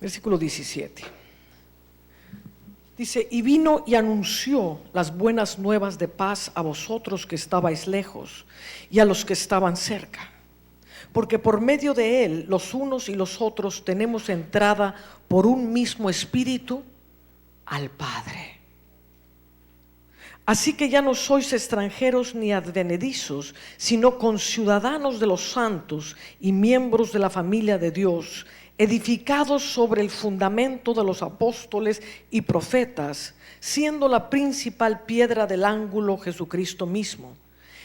Versículo 17. Dice: y vino y anunció las buenas nuevas de paz a vosotros que estabais lejos y a los que estaban cerca, porque por medio de él los unos y los otros tenemos entrada por un mismo espíritu al Padre. Así que ya no sois extranjeros ni advenedizos, sino conciudadanos de los santos y miembros de la familia de Dios, edificados sobre el fundamento de los apóstoles y profetas, siendo la principal piedra del ángulo Jesucristo mismo,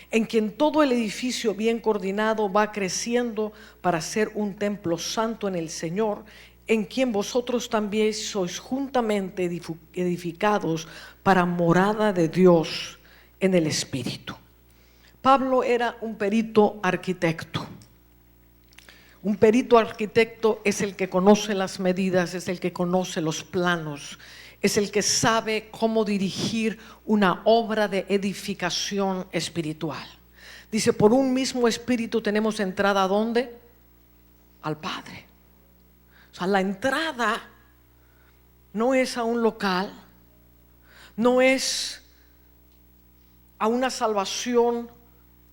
en quien todo el edificio bien coordinado va creciendo para ser un templo santo en el Señor, en quien vosotros también sois juntamente edificados para morada de Dios en el Espíritu. Pablo era un perito arquitecto. Un perito arquitecto es el que conoce las medidas, es el que conoce los planos, es el que sabe cómo dirigir una obra de edificación espiritual. Dice: por un mismo espíritu tenemos entrada ¿a dónde? Al Padre. O sea, la entrada no es a un local, no es a una salvación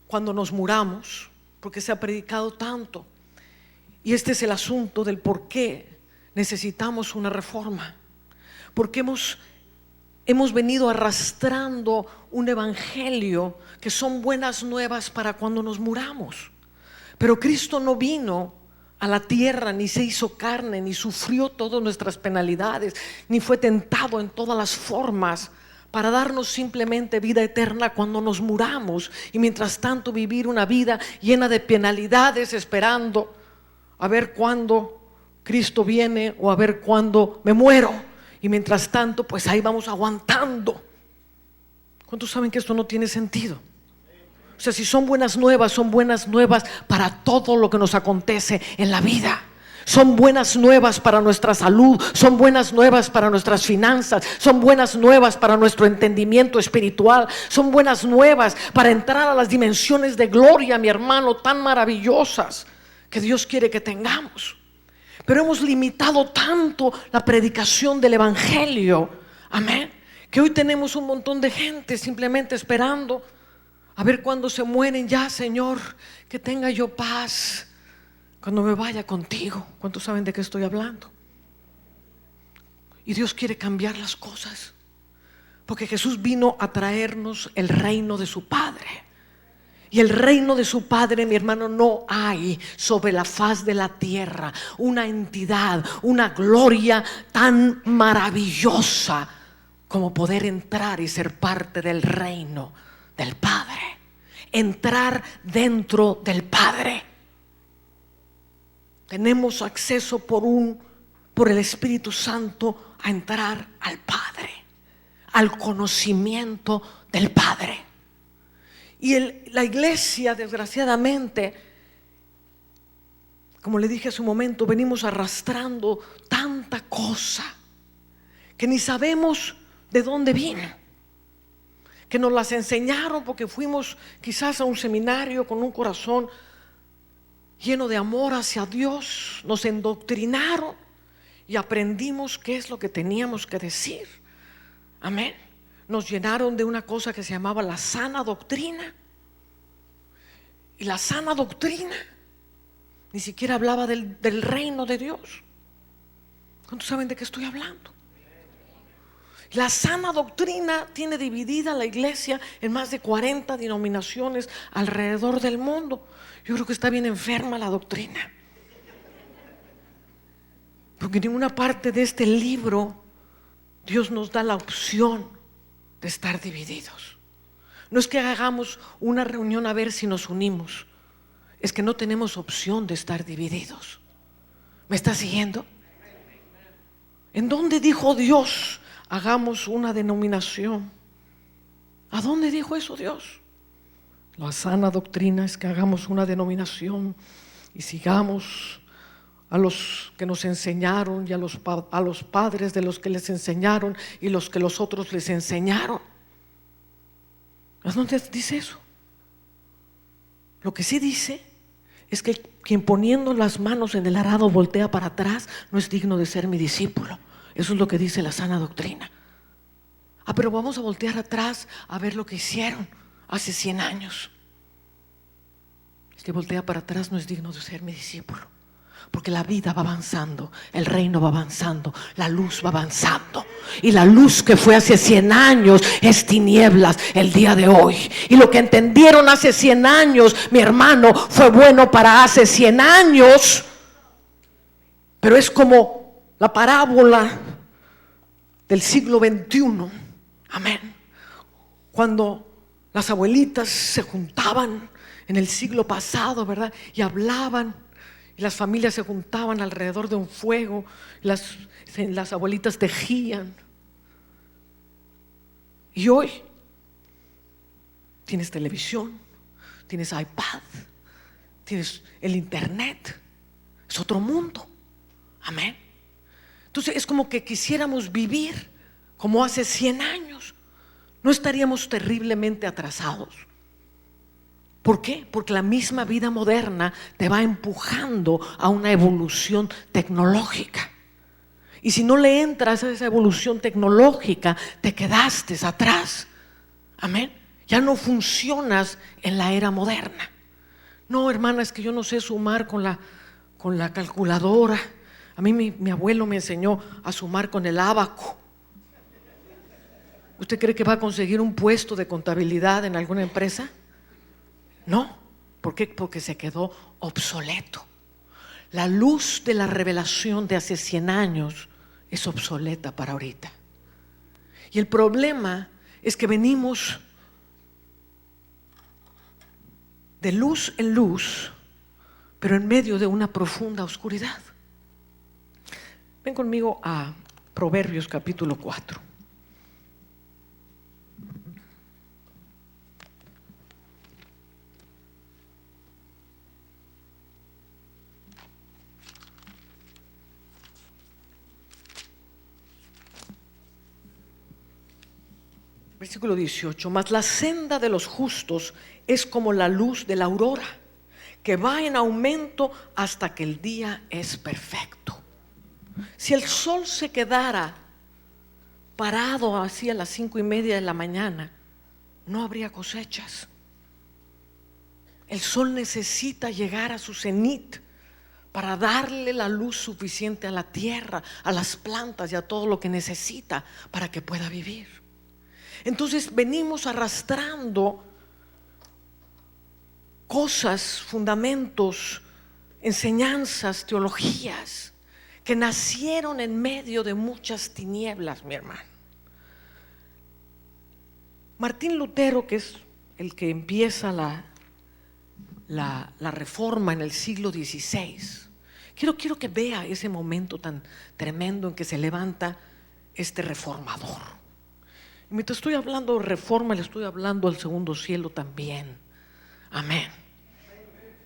cuando nos muramos, porque se ha predicado tanto. Y este es el asunto del por qué necesitamos una reforma. Porque hemos venido arrastrando un evangelio que son buenas nuevas para cuando nos muramos. Pero Cristo no vino a la tierra, ni se hizo carne, ni sufrió todas nuestras penalidades, ni fue tentado en todas las formas para darnos simplemente vida eterna cuando nos muramos, y mientras tanto vivir una vida llena de penalidades, esperando a ver cuándo Cristo viene o a ver cuándo me muero. Y mientras tanto, pues ahí vamos aguantando. ¿Cuántos saben que esto no tiene sentido? O sea, si son buenas nuevas para todo lo que nos acontece en la vida. Son buenas nuevas para nuestra salud, son buenas nuevas para nuestras finanzas, son buenas nuevas para nuestro entendimiento espiritual, son buenas nuevas para entrar a las dimensiones de gloria, mi hermano, tan maravillosas que Dios quiere que tengamos. Pero hemos limitado tanto la predicación del evangelio, amén, que hoy tenemos un montón de gente simplemente esperando a ver cuándo se mueren. Ya, Señor, que tenga yo paz cuando me vaya contigo. ¿Cuántos saben de qué estoy hablando? Y Dios quiere cambiar las cosas, porque Jesús vino a traernos el reino de su Padre. Y el reino de su Padre, mi hermano, no hay sobre la faz de la tierra una entidad, una gloria tan maravillosa como poder entrar y ser parte del reino del Padre. Entrar dentro del Padre. Tenemos acceso por el Espíritu Santo a entrar al Padre, al conocimiento del Padre. Y la iglesia, desgraciadamente, como le dije hace un momento, venimos arrastrando tanta cosa que ni sabemos de dónde vino, que nos las enseñaron porque fuimos quizás a un seminario con un corazón lleno de amor hacia Dios, nos endoctrinaron y aprendimos qué es lo que teníamos que decir, amén. Nos llenaron de una cosa que se llamaba la sana doctrina. Y la sana doctrina ni siquiera hablaba del reino de Dios. ¿Cuántos saben de qué estoy hablando? La sana doctrina tiene dividida la iglesia en más de 40 denominaciones alrededor del mundo. Yo creo que está bien enferma la doctrina, porque en ninguna parte de este libro Dios nos da la opción de estar divididos. No es que hagamos una reunión a ver si nos unimos, es que no tenemos opción de estar divididos. ¿Me está siguiendo? ¿En dónde dijo Dios hagamos una denominación? ¿A dónde dijo eso Dios? La sana doctrina es que hagamos una denominación y sigamos a los que nos enseñaron y a los padres de los que les enseñaron y los que los otros les enseñaron. ¿A dónde dice eso? Lo que sí dice es que quien poniendo las manos en el arado voltea para atrás no es digno de ser mi discípulo. Eso es lo que dice la sana doctrina. Pero vamos a voltear atrás a ver lo que hicieron hace 100 años. El que voltea para atrás no es digno de ser mi discípulo. Porque la vida va avanzando, el reino va avanzando, la luz va avanzando. Y la luz que fue hace 100 años es tinieblas el día de hoy. Y lo que entendieron hace 100 años, mi hermano, fue bueno para hace 100 años. Pero es como la parábola del siglo XXI. Amén. Cuando las abuelitas se juntaban en el siglo pasado, ¿verdad? Y hablaban. Y las familias se juntaban alrededor de un fuego. Las abuelitas tejían. Y hoy tienes televisión, tienes iPad, tienes el internet. Es otro mundo. Amén. Entonces es como que quisiéramos vivir como hace 100 años. No estaríamos terriblemente atrasados. ¿Por qué? Porque la misma vida moderna te va empujando a una evolución tecnológica. Y si no le entras a esa evolución tecnológica, te quedaste atrás. Amén. Ya no funcionas en la era moderna. No, hermana, es que yo no sé sumar con la calculadora. A mí mi abuelo me enseñó a sumar con el ábaco. ¿Usted cree que va a conseguir un puesto de contabilidad en alguna empresa? No. ¿Por qué? Porque se quedó obsoleto. La luz de la revelación de hace 100 años es obsoleta para ahorita. Y el problema es que venimos de luz en luz, pero en medio de una profunda oscuridad. Ven conmigo a Proverbios capítulo 4. Versículo 18. Mas la senda de los justos es como la luz de la aurora, que va en aumento hasta que el día es perfecto. Si el sol se quedara parado así a las 5:30 de la mañana, no habría cosechas. El sol necesita llegar a su cenit para darle la luz suficiente a la tierra, a las plantas y a todo lo que necesita para que pueda vivir. Entonces venimos arrastrando cosas, fundamentos, enseñanzas, teologías que nacieron en medio de muchas tinieblas, mi hermano. Martín Lutero, que es el que empieza la reforma en el siglo XVI, quiero que vea ese momento tan tremendo en que se levanta este reformador. Y mientras estoy hablando de reforma, le estoy hablando al segundo cielo también. Amén.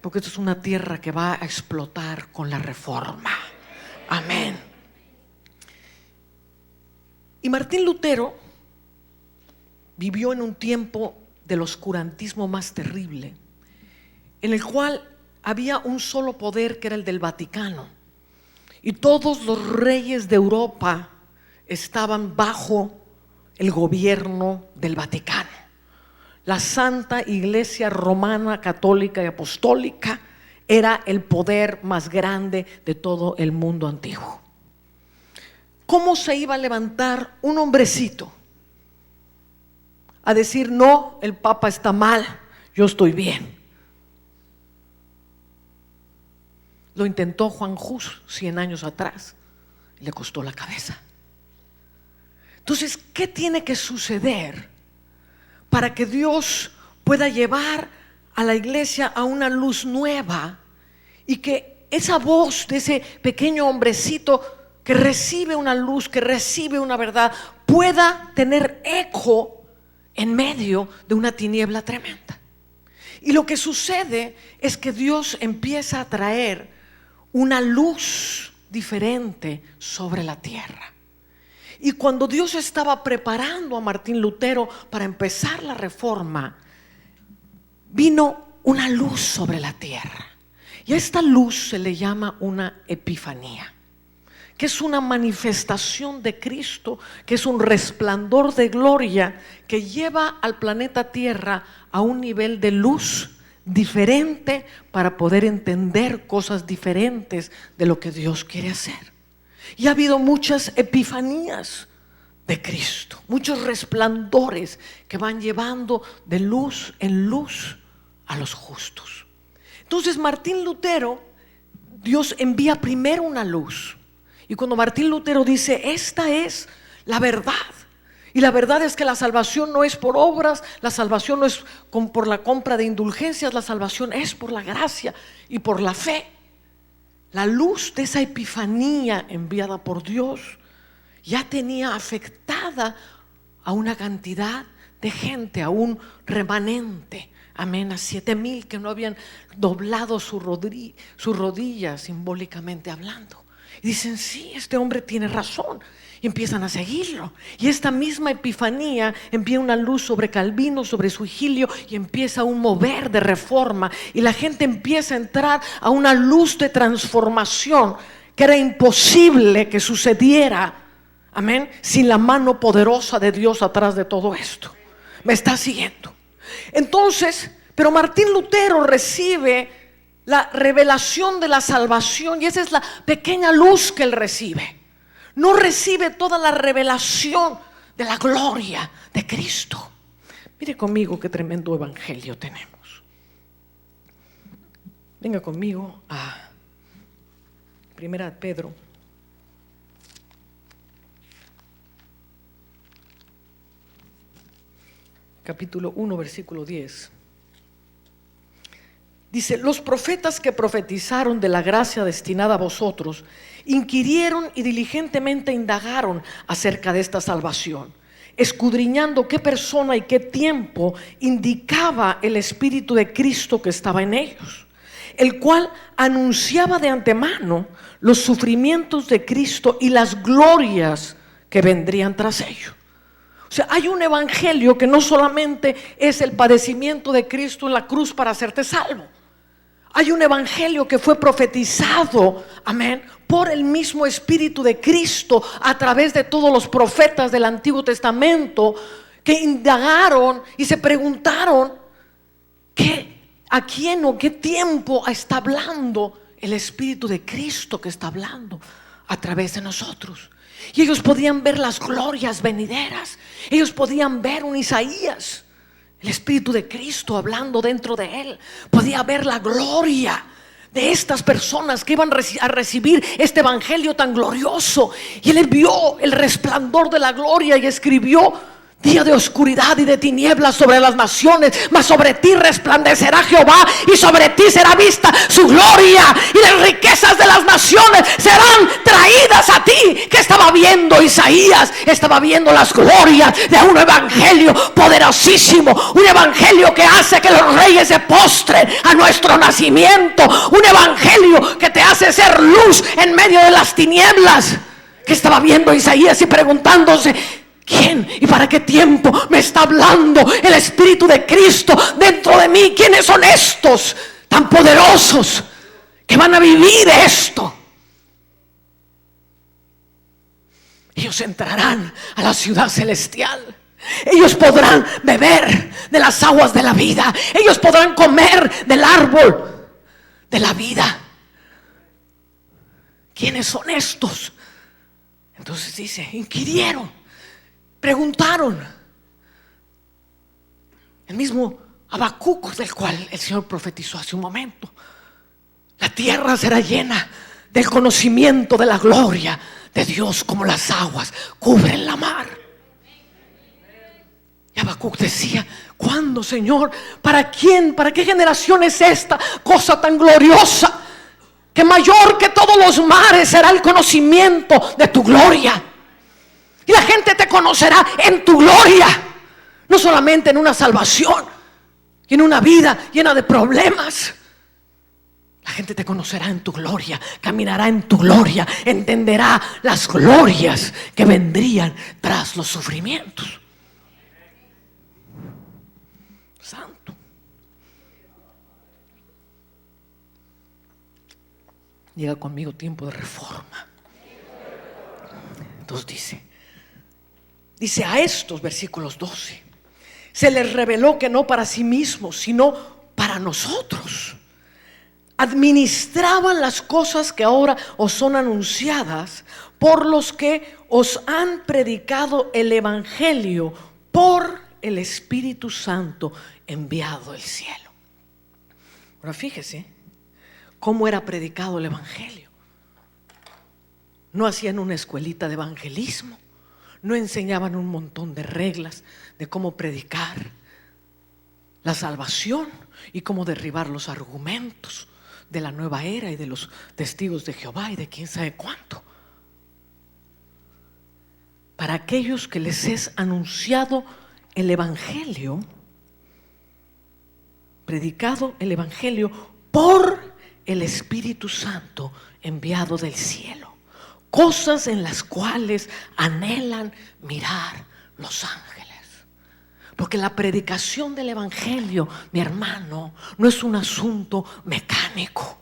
Porque esto es una tierra que va a explotar con la reforma. Amén. Y Martín Lutero vivió en un tiempo del oscurantismo más terrible, en el cual había un solo poder, que era el del Vaticano, y todos los reyes de Europa estaban bajo el gobierno del Vaticano. La Santa Iglesia Romana, Católica y Apostólica era el poder más grande de todo el mundo antiguo. ¿Cómo se iba a levantar un hombrecito a decir: no, el Papa está mal, yo estoy bien? Lo intentó Juan Hus 100 años atrás, le costó la cabeza. Entonces, ¿qué tiene que suceder para que Dios pueda llevar a la iglesia a una luz nueva y que esa voz de ese pequeño hombrecito que recibe una luz, que recibe una verdad, pueda tener eco en medio de una tiniebla tremenda? Y lo que sucede es que Dios empieza a traer una luz diferente sobre la tierra. Y cuando Dios estaba preparando a Martín Lutero para empezar la reforma, vino una luz sobre la tierra. Y a esta luz se le llama una epifanía, que es una manifestación de Cristo, que es un resplandor de gloria que lleva al planeta Tierra a un nivel de luz diferente para poder entender cosas diferentes de lo que Dios quiere hacer. Y ha habido muchas epifanías de Cristo, muchos resplandores que van llevando de luz en luz a los justos. Entonces Martín Lutero, Dios envía primero una luz. Y cuando Martín Lutero dice, esta es la verdad, y la verdad es que la salvación no es por obras, la salvación no es por la compra de indulgencias, la salvación es por la gracia y por la fe. La luz de esa epifanía enviada por Dios ya tenía afectada a una cantidad de gente, a un remanente, amén, a 7,000 que no habían doblado su rodilla simbólicamente hablando. Y dicen, sí, este hombre tiene razón. Y empiezan a seguirlo. Y esta misma epifanía envía una luz sobre Calvino, sobre su Higilio, y empieza un mover de reforma. Y la gente empieza a entrar a una luz de transformación que era imposible que sucediera, amén, sin la mano poderosa de Dios atrás de todo esto. ¿Me está siguiendo? Entonces, pero Martín Lutero recibe la revelación de la salvación, y esa es la pequeña luz que él recibe. No recibe toda la revelación de la gloria de Cristo. Mire conmigo qué tremendo evangelio tenemos. Venga conmigo a 1 Pedro, capítulo 1, versículo 10. Dice, los profetas que profetizaron de la gracia destinada a vosotros inquirieron y diligentemente indagaron acerca de esta salvación, escudriñando qué persona y qué tiempo indicaba el Espíritu de Cristo que estaba en ellos, el cual anunciaba de antemano los sufrimientos de Cristo y las glorias que vendrían tras ello. O sea, hay un evangelio que no solamente es el padecimiento de Cristo en la cruz para hacerte salvo. Hay un evangelio que fue profetizado, amén, por el mismo Espíritu de Cristo a través de todos los profetas del Antiguo Testamento que indagaron y se preguntaron a quién o qué tiempo está hablando el Espíritu de Cristo que está hablando a través de nosotros. Y ellos podían ver las glorias venideras. Ellos podían ver un Isaías, el Espíritu de Cristo hablando dentro de él. Podía ver la gloria de estas personas que iban a recibir este evangelio tan glorioso. Y él vio el resplandor de la gloria y escribió: día de oscuridad y de tinieblas sobre las naciones, mas sobre ti resplandecerá Jehová, y sobre ti será vista su gloria, y las riquezas de las naciones serán traídas a ti. ¿Qué estaba viendo Isaías? Estaba viendo las glorias de un evangelio poderosísimo, un evangelio que hace que los reyes se postren a nuestro nacimiento, un evangelio que te hace ser luz en medio de las tinieblas. ¿Qué estaba viendo Isaías? Y preguntándose: ¿quién y para qué tiempo me está hablando el Espíritu de Cristo dentro de mí? ¿Quiénes son estos tan poderosos que van a vivir esto? Ellos entrarán a la ciudad celestial. Ellos podrán beber de las aguas de la vida. Ellos podrán comer del árbol de la vida. ¿Quiénes son estos? Entonces dice, inquirieron, preguntaron. El mismo Habacuc, del cual el Señor profetizó hace un momento: la tierra será llena del conocimiento de la gloria de Dios, como las aguas cubren la mar. Y Habacuc decía: ¿cuándo, Señor? ¿Para quién? ¿Para qué generación es esta cosa tan gloriosa? Que mayor que todos los mares será el conocimiento de tu gloria. Y la gente te conocerá en tu gloria, no solamente en una salvación y en una vida llena de problemas. La gente te conocerá en tu gloria, caminará en tu gloria, entenderá las glorias que vendrían tras los sufrimientos. Santo. Diga conmigo, tiempo de reforma. Entonces dice a estos, versículos 12, se les reveló que no para sí mismos, sino para nosotros administraban las cosas que ahora os son anunciadas por los que os han predicado el Evangelio por el Espíritu Santo enviado del cielo. Ahora fíjese cómo era predicado el Evangelio. No hacían una escuelita de evangelismo, no enseñaban un montón de reglas de cómo predicar la salvación y cómo derribar los argumentos de la nueva era y de los testigos de Jehová y de quién sabe cuánto. Para aquellos que les es anunciado el Evangelio, predicado el Evangelio por el Espíritu Santo enviado del cielo, cosas en las cuales anhelan mirar los ángeles. Porque la predicación del Evangelio, mi hermano, no es un asunto mecánico.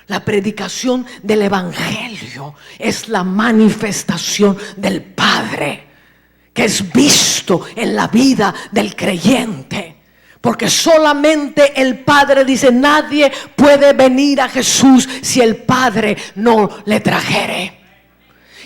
La predicación del Evangelio es la manifestación del Padre, que es visto en la vida del creyente. Porque solamente el Padre dice, nadie puede venir a Jesús si el Padre no le trajere.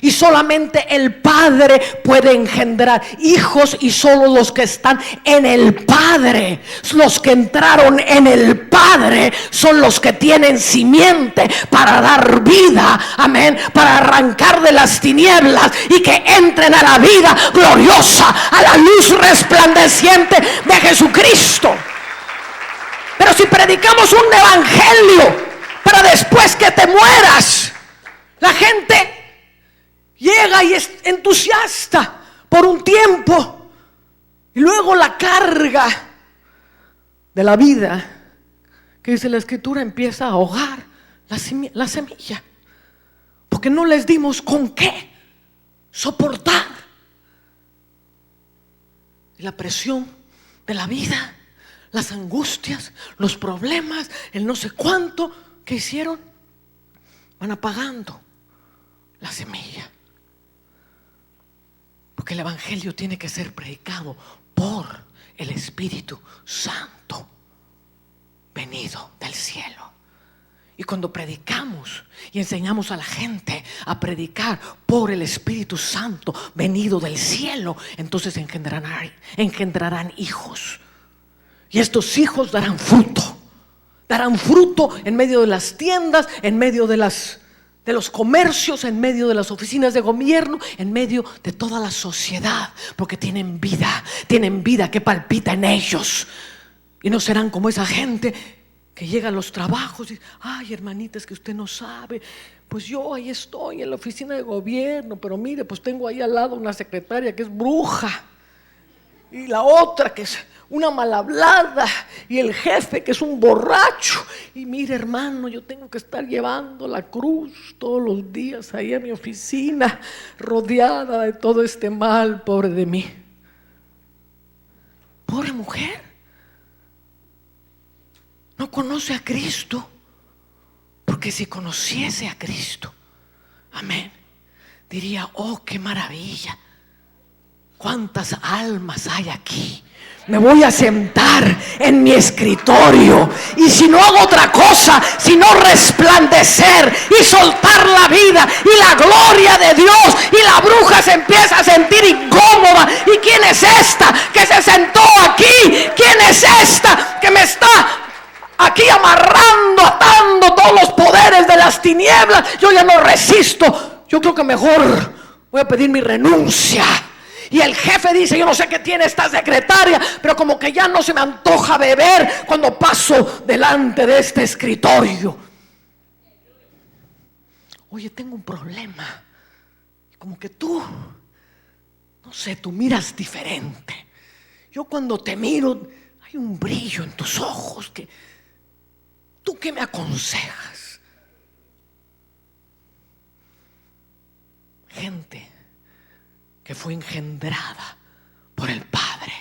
Y solamente el Padre puede engendrar hijos, y solo los que están en el Padre, los que entraron en el Padre, son los que tienen simiente para dar vida, amén, para arrancar de las tinieblas y que entren a la vida gloriosa, a la luz resplandeciente de Jesucristo. Pero si predicamos un evangelio para después que te mueras, la gente llega y es entusiasta por un tiempo y luego la carga de la vida, que dice la Escritura, empieza a ahogar la semilla, porque no les dimos con qué soportar la presión de la vida, las angustias, los problemas, el no sé cuánto que hicieron, van apagando la semilla. Porque el Evangelio tiene que ser predicado por el Espíritu Santo venido del cielo. Y cuando predicamos y enseñamos a la gente a predicar por el Espíritu Santo venido del cielo, entonces engendrarán hijos. Y estos hijos darán fruto. Darán fruto en medio de las tiendas, en medio de los comercios, en medio de las oficinas de gobierno, en medio de toda la sociedad, porque tienen vida que palpita en ellos. Y no serán como esa gente que llega a los trabajos y, ay, hermanita, es que usted no sabe, pues yo ahí estoy en la oficina de gobierno, pero mire, pues tengo ahí al lado una secretaria que es bruja, y la otra que es una mal hablada, y el jefe que es un borracho. Y mire, hermano, yo tengo que estar llevando la cruz todos los días ahí a mi oficina, rodeada de todo este mal, pobre de mí. Pobre mujer, no conoce a Cristo, porque si conociese a Cristo, amén, diría, oh, qué maravilla, cuántas almas hay aquí. Me voy a sentar en mi escritorio y si no hago otra cosa, sino resplandecer y soltar la vida y la gloria de Dios, y la bruja se empieza a sentir incómoda. ¿Y quién es esta que se sentó aquí? ¿Quién es esta que me está aquí amarrando, atando todos los poderes de las tinieblas? Yo ya no resisto, yo creo que mejor voy a pedir mi renuncia. Y el jefe dice, yo no sé qué tiene esta secretaria, pero como que ya no se me antoja beber cuando paso delante de este escritorio. Oye, tengo un problema. Como que tú, no sé, tú miras diferente. Yo cuando te miro, hay un brillo en tus ojos. ¿Tú qué me aconsejas? Gente que fue engendrada por el Padre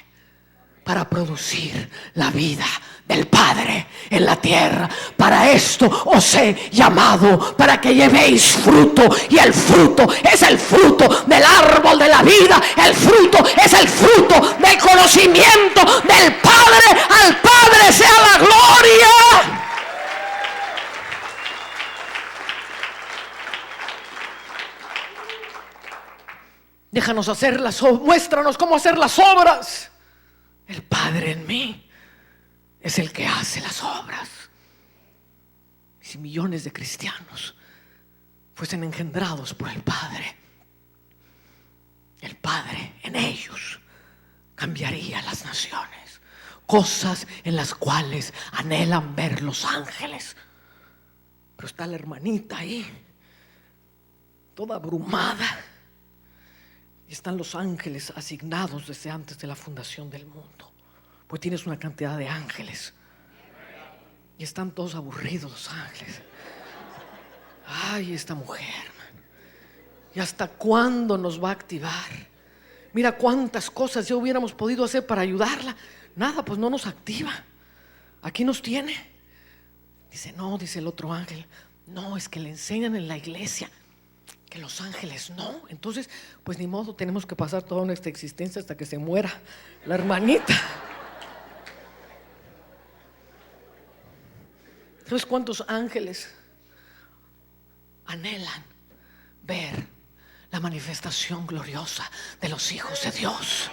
para producir la vida del Padre en la tierra. Para esto os he llamado, para que llevéis fruto, y el fruto es el fruto del árbol de la vida. El fruto es el fruto del conocimiento del Padre. Al Padre sea la gloria. Déjanos hacer muéstranos cómo hacer las obras. El Padre en mí es el que hace las obras. Si millones de cristianos fuesen engendrados por el Padre en ellos cambiaría las naciones. Cosas en las cuales anhelan ver los ángeles. Pero está la hermanita ahí, toda abrumada. Y están los ángeles asignados desde antes de la fundación del mundo. Pues tienes una cantidad de ángeles. Y están todos aburridos los ángeles. Ay, esta mujer, man. ¿Y hasta cuándo nos va a activar? Mira cuántas cosas ya hubiéramos podido hacer para ayudarla. Nada, pues no nos activa. Aquí nos tiene. Dice, no, dice el otro ángel. No, es que le enseñan en la iglesia que los ángeles no. Entonces, pues ni modo, tenemos que pasar toda nuestra existencia hasta que se muera la hermanita. ¿Sabes cuántos ángeles anhelan ver la manifestación gloriosa de los hijos de Dios?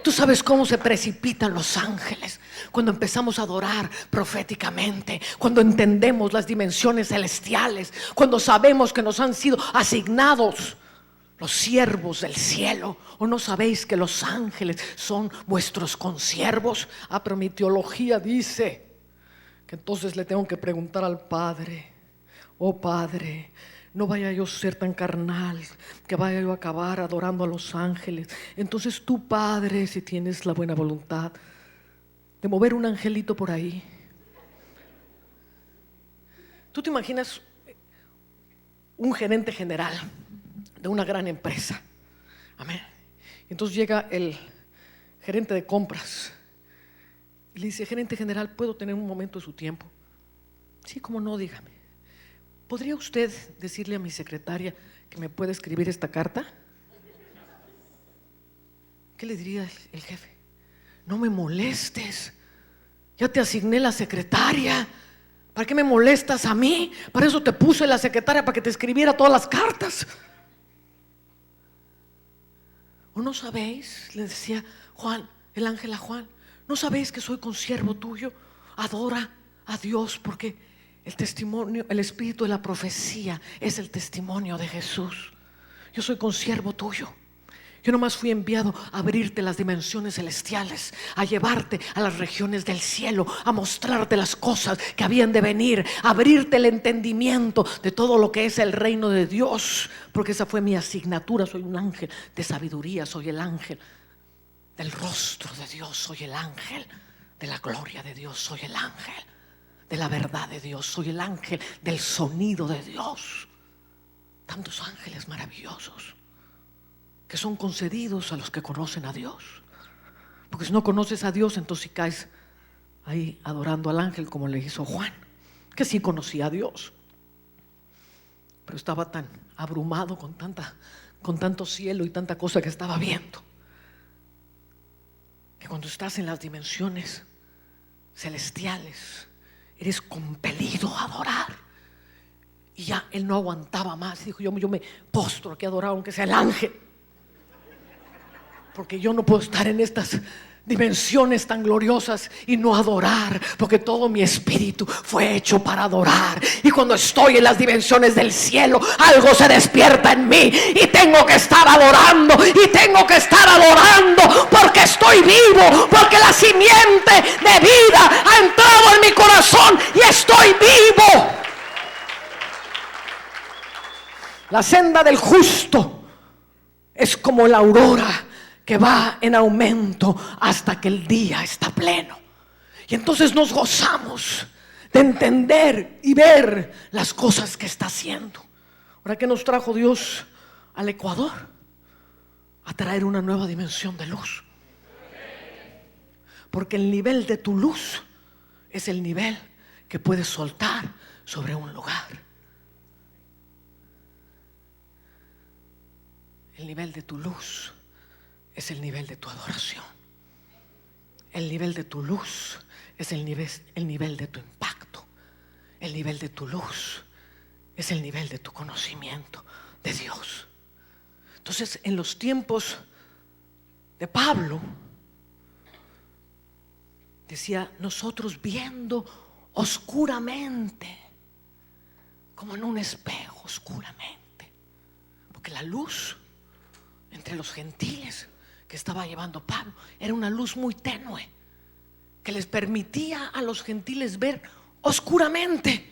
Tú sabes cómo se precipitan los ángeles cuando empezamos a adorar proféticamente, cuando entendemos las dimensiones celestiales, cuando sabemos que nos han sido asignados los siervos del cielo. ¿O no sabéis que los ángeles son vuestros consiervos? Pero mi teología dice que entonces le tengo que preguntar al Padre: oh Padre, no vaya yo a ser tan carnal que vaya yo a acabar adorando a los ángeles. Entonces tú, Padre, si tienes la buena voluntad de mover un angelito por ahí. ¿Tú te imaginas un gerente general de una gran empresa? Amén. Entonces llega el gerente de compras y le dice: gerente general, ¿puedo tener un momento de su tiempo? Sí, cómo no, dígame. ¿Podría usted decirle a mi secretaria que me puede escribir esta carta? ¿Qué le diría el jefe? No me molestes, ya te asigné la secretaria. ¿Para qué me molestas a mí? Para eso te puse la secretaria, para que te escribiera todas las cartas. ¿O no sabéis? Le decía Juan, el ángel a Juan, ¿no sabéis que soy consiervo tuyo? Adora a Dios, porque el testimonio, el espíritu de la profecía es el testimonio de Jesús. Yo soy consiervo tuyo. Yo nomás fui enviado a abrirte las dimensiones celestiales, a llevarte a las regiones del cielo, a mostrarte las cosas que habían de venir, a abrirte el entendimiento de todo lo que es el reino de Dios, porque esa fue mi asignatura. Soy un ángel de sabiduría, soy el ángel del rostro de Dios, soy el ángel de la gloria de Dios, soy el ángel de la verdad de Dios, soy el ángel del sonido de Dios. Tantos ángeles maravillosos que son concedidos a los que conocen a Dios. Porque si no conoces a Dios, entonces si caes ahí adorando al ángel como le hizo Juan, que sí conocía a Dios, pero estaba tan abrumado con tanto cielo y tanta cosa que estaba viendo, que cuando estás en las dimensiones celestiales eres compelido a adorar. Y ya él no aguantaba más. Dijo: yo me postro aquí a adorar, aunque sea el ángel, porque yo no puedo estar en estas dimensiones tan gloriosas y no adorar, porque todo mi espíritu fue hecho para adorar. Y cuando estoy en las dimensiones del cielo, algo se despierta en mí y tengo que estar adorando, y tengo que estar adorando porque estoy vivo, porque la simiente de vida ha entrado en mi corazón y estoy vivo. La senda del justo es como la aurora que va en aumento hasta que el día está pleno. Y entonces nos gozamos de entender y ver las cosas que está haciendo. Ahora, ¿qué nos trajo Dios al Ecuador? A traer una nueva dimensión de luz. Porque el nivel de tu luz es el nivel que puedes soltar sobre un lugar. El nivel de tu luz es el nivel de tu adoración. El nivel de tu luz es el nivel de tu impacto. El nivel de tu luz es el nivel de tu conocimiento de Dios. Entonces, en los tiempos de Pablo, decía, nosotros viendo oscuramente, como en un espejo, oscuramente, porque la luz entre los gentiles que estaba llevando Pablo era una luz muy tenue, que les permitía a los gentiles ver oscuramente.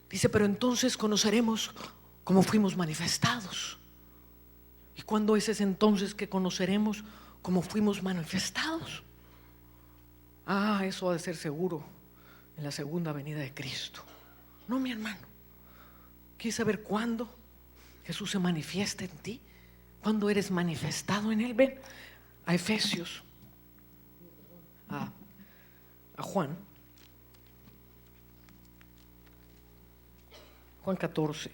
Dice, pero entonces conoceremos cómo fuimos manifestados. ¿Y cuándo es ese entonces que conoceremos cómo fuimos manifestados? Eso ha de ser seguro en la segunda venida de Cristo. No, mi hermano. ¿Quieres saber cuándo Jesús se manifiesta en ti? ¿Cuándo eres manifestado en Él? Ven a Efesios, a Juan 14.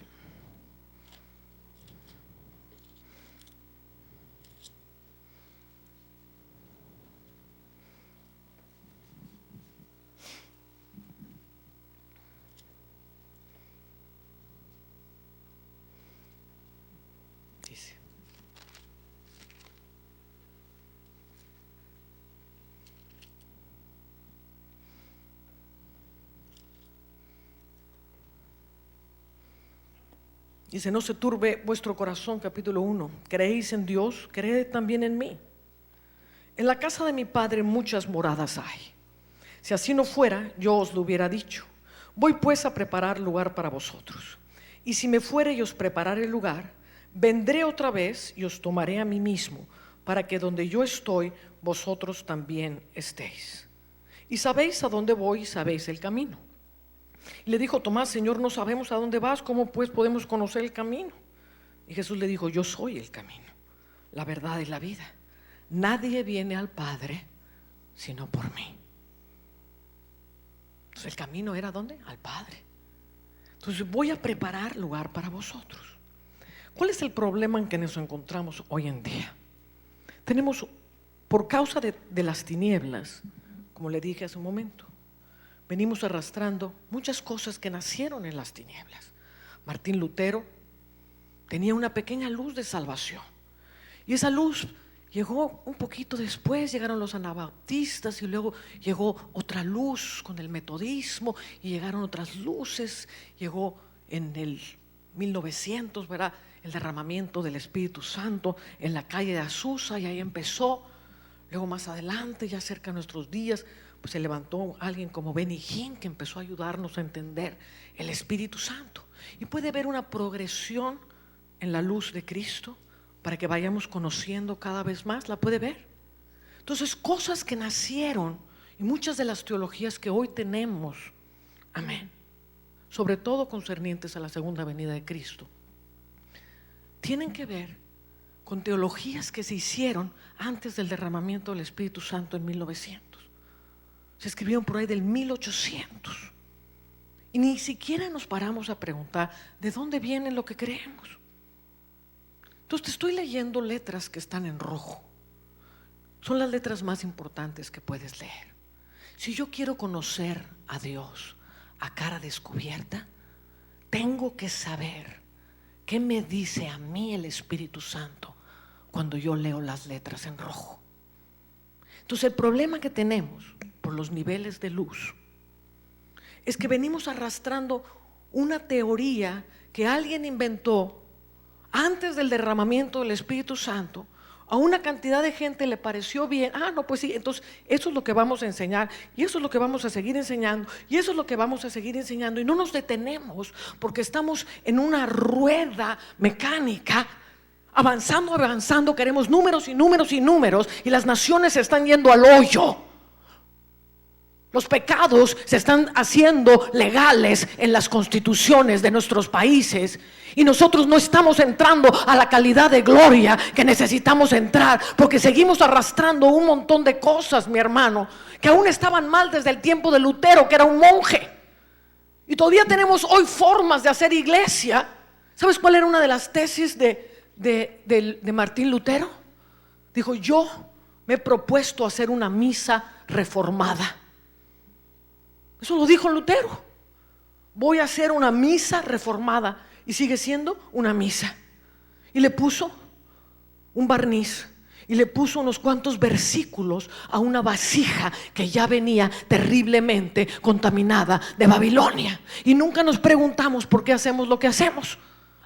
Dice, no se turbe vuestro corazón, capítulo 1. Creéis en Dios, creed también en mí. En la casa de mi Padre muchas moradas hay. Si así no fuera, yo os lo hubiera dicho. Voy pues a preparar lugar para vosotros. Y si me fuere y os preparare el lugar, vendré otra vez y os tomaré a mí mismo, para que donde yo estoy, vosotros también estéis. Y sabéis a dónde voy y sabéis el camino. Y le dijo Tomás, Señor, no sabemos a dónde vas, ¿cómo pues podemos conocer el camino? Y Jesús le dijo, yo soy el camino, la verdad y la vida. Nadie viene al Padre sino por mí. Entonces el camino era ¿dónde? Al Padre. Entonces voy a preparar lugar para vosotros. ¿Cuál es el problema en que nos encontramos hoy en día? Tenemos, por causa de las tinieblas, como le dije hace un momento, venimos arrastrando muchas cosas que nacieron en las tinieblas. Martín Lutero tenía una pequeña luz de salvación, y esa luz llegó un poquito después, llegaron los anabautistas, y luego llegó otra luz con el metodismo, y llegaron otras luces. Llegó en el 1900, ¿verdad?, el derramamiento del Espíritu Santo en la calle de Azusa, y ahí empezó. Luego más adelante, ya cerca de nuestros días, pues se levantó alguien como Benny Hinn, que empezó a ayudarnos a entender el Espíritu Santo. Y puede haber una progresión en la luz de Cristo para que vayamos conociendo cada vez más. ¿La puede ver? Entonces, cosas que nacieron, y muchas de las teologías que hoy tenemos, amén, sobre todo concernientes a la segunda venida de Cristo, tienen que ver con teologías que se hicieron antes del derramamiento del Espíritu Santo en 1900. Se escribieron por ahí del 1800. Y ni siquiera nos paramos a preguntar de dónde viene lo que creemos. Entonces te estoy leyendo letras que están en rojo. Son las letras más importantes que puedes leer. Si yo quiero conocer a Dios a cara descubierta, tengo que saber qué me dice a mí el Espíritu Santo cuando yo leo las letras en rojo. Entonces el problema que tenemos por los niveles de luz es que venimos arrastrando una teoría que alguien inventó antes del derramamiento del Espíritu Santo. A una cantidad de gente le pareció bien. No, pues sí, entonces eso es lo que vamos a enseñar, y eso es lo que vamos a seguir enseñando, y eso es lo que vamos a seguir enseñando, y no nos detenemos porque estamos en una rueda mecánica, avanzando, queremos números y números y números, y las naciones se están yendo al hoyo. Los pecados se están haciendo legales en las constituciones de nuestros países y nosotros no estamos entrando a la calidad de gloria que necesitamos entrar, porque seguimos arrastrando un montón de cosas, mi hermano, que aún estaban mal desde el tiempo de Lutero, que era un monje. Y todavía tenemos hoy formas de hacer iglesia. ¿Sabes cuál era una de las tesis de Martín Lutero? Dijo: yo me he propuesto hacer una misa reformada. Eso lo dijo Lutero. Voy a hacer una misa reformada. Y sigue siendo una misa. Y le puso un barniz y le puso unos cuantos versículos a una vasija que ya venía terriblemente contaminada de Babilonia. Y nunca nos preguntamos por qué hacemos lo que hacemos.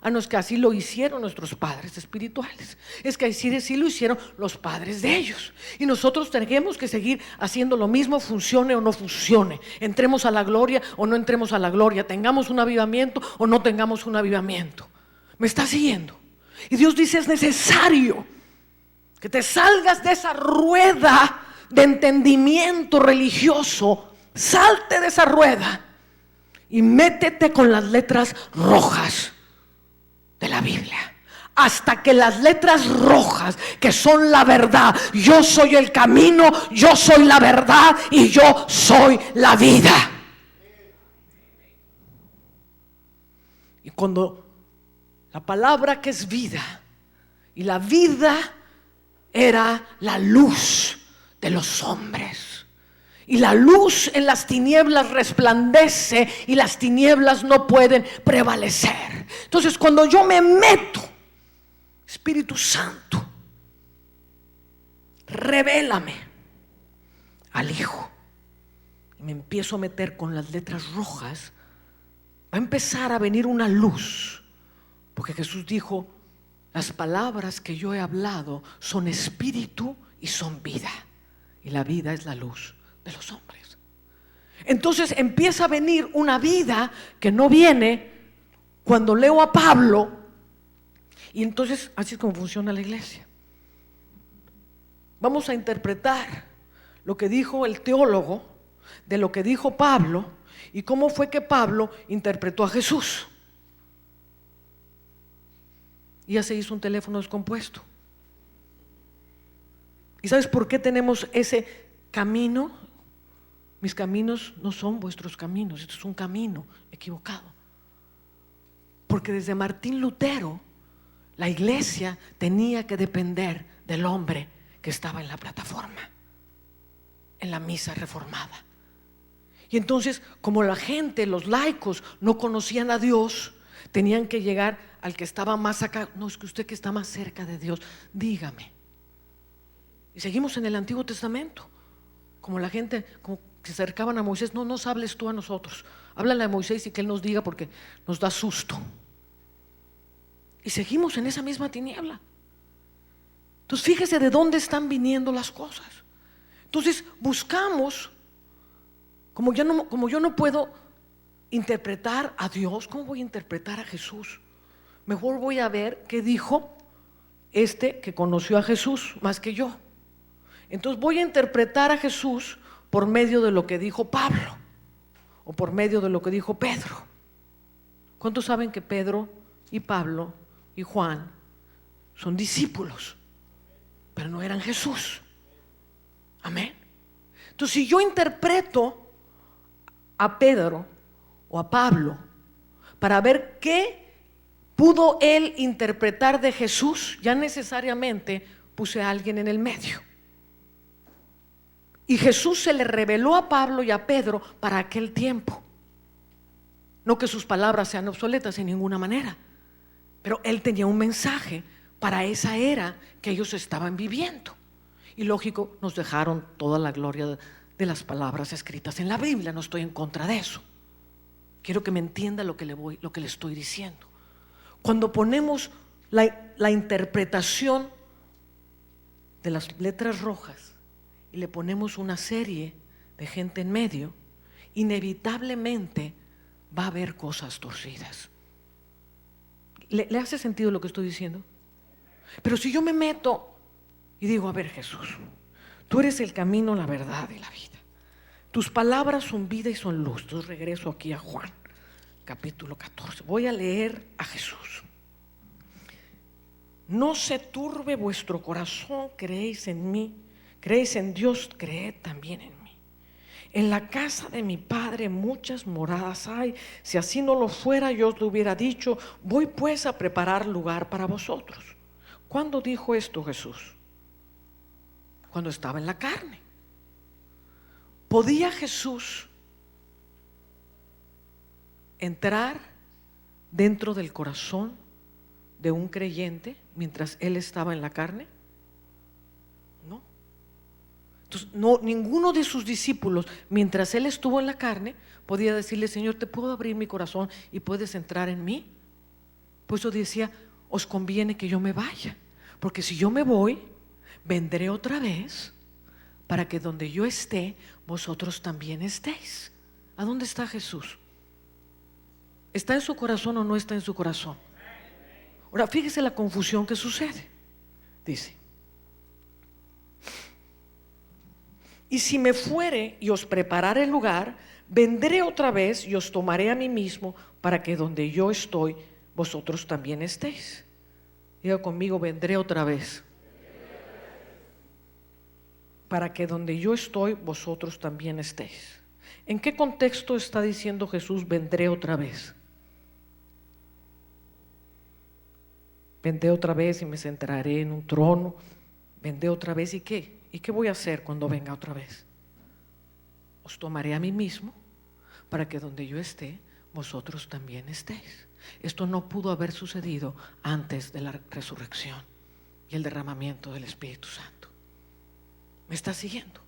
No, es que así lo hicieron nuestros padres espirituales. Es que así lo hicieron los padres de ellos. Y nosotros tenemos que seguir haciendo lo mismo, funcione o no funcione. Entremos a la gloria o no entremos a la gloria. Tengamos un avivamiento o no tengamos un avivamiento. ¿Me está siguiendo? Y Dios dice: es necesario que te salgas de esa rueda de entendimiento religioso. Salte de esa rueda y métete con las letras rojas de la Biblia, hasta que las letras rojas, que son la verdad, yo soy el camino, yo soy la verdad y yo soy la vida. Y cuando la palabra que es vida, y la vida era la luz de los hombres, y la luz en las tinieblas resplandece y las tinieblas no pueden prevalecer. Entonces, cuando yo me meto, Espíritu Santo, revélame al Hijo, y me empiezo a meter con las letras rojas, va a empezar a venir una luz, porque Jesús dijo: las palabras que yo he hablado son espíritu y son vida, y la vida es la luz de los hombres. Entonces empieza a venir una vida que no viene cuando leo a Pablo. Y entonces así es como funciona la iglesia. Vamos a interpretar lo que dijo el teólogo de lo que dijo Pablo y cómo fue que Pablo interpretó a Jesús. Y ya se hizo un teléfono descompuesto. ¿Y sabes por qué tenemos ese camino? Mis caminos no son vuestros caminos. Esto es un camino equivocado. Porque desde Martín Lutero la iglesia tenía que depender del hombre que estaba en la plataforma, en la misa reformada. Y entonces, como la gente, los laicos, no conocían a Dios, tenían que llegar al que estaba más acá. No, es que usted que está más cerca de Dios, dígame. Y seguimos en el Antiguo Testamento. Como la gente, como que se acercaban a Moisés: no nos hables tú a nosotros, háblale a Moisés y que él nos diga, porque nos da susto. Y seguimos en esa misma tiniebla. Entonces fíjese de dónde están viniendo las cosas. Entonces buscamos, como yo no puedo interpretar a Dios, ¿cómo voy a interpretar a Jesús? Mejor voy a ver qué dijo este que conoció a Jesús más que yo. Entonces voy a interpretar a Jesús por medio de lo que dijo Pablo o por medio de lo que dijo Pedro. ¿Cuántos saben que Pedro y Pablo y Juan son discípulos, pero no eran Jesús? Amén. Entonces, si yo interpreto a Pedro o a Pablo para ver qué pudo él interpretar de Jesús, ya necesariamente puse a alguien en el medio. Y Jesús se le reveló a Pablo y a Pedro para aquel tiempo. No que sus palabras sean obsoletas en ninguna manera, pero él tenía un mensaje para esa era que ellos estaban viviendo. Y lógico, nos dejaron toda la gloria de las palabras escritas en la Biblia. No estoy en contra de eso. Quiero que me entienda lo que le estoy diciendo. Cuando ponemos la interpretación de las letras rojas y le ponemos una serie de gente en medio, inevitablemente va a haber cosas torcidas. ¿Le hace sentido lo que estoy diciendo? Pero si yo me meto y digo: a ver, Jesús, tú eres el camino, la verdad y la vida. Tus palabras son vida y son luz. Entonces regreso aquí a Juan, capítulo 14. Voy a leer a Jesús. No se turbe vuestro corazón, creéis en mí, creéis en Dios, creed también en mí. En la casa de mi Padre muchas moradas hay. Si así no lo fuera, yo os lo hubiera dicho. Voy pues a preparar lugar para vosotros. ¿Cuándo dijo esto Jesús? Cuando estaba en la carne. ¿Podía Jesús entrar dentro del corazón de un creyente mientras él estaba en la carne? No. Entonces, no, ninguno de sus discípulos, mientras él estuvo en la carne, podía decirle: Señor, ¿te puedo abrir mi corazón y puedes entrar en mí? Por eso decía: os conviene que yo me vaya, porque si yo me voy, vendré otra vez para que donde yo esté, vosotros también estéis. ¿A dónde está Jesús? ¿Está en su corazón o no está en su corazón? Ahora, fíjese la confusión que sucede. Dice: y si me fuere y os preparare el lugar, vendré otra vez y os tomaré a mí mismo, para que donde yo estoy, vosotros también estéis. Diga conmigo: vendré otra vez. Para que donde yo estoy, vosotros también estéis. ¿En qué contexto está diciendo Jesús: vendré otra vez? Vendré otra vez y me sentaré en un trono. Vendré otra vez, ¿y qué? ¿Y qué voy a hacer cuando venga otra vez? Os tomaré a mí mismo, para que donde yo esté, vosotros también estéis. Esto no pudo haber sucedido antes de la resurrección y el derramamiento del Espíritu Santo. ¿Me está siguiendo?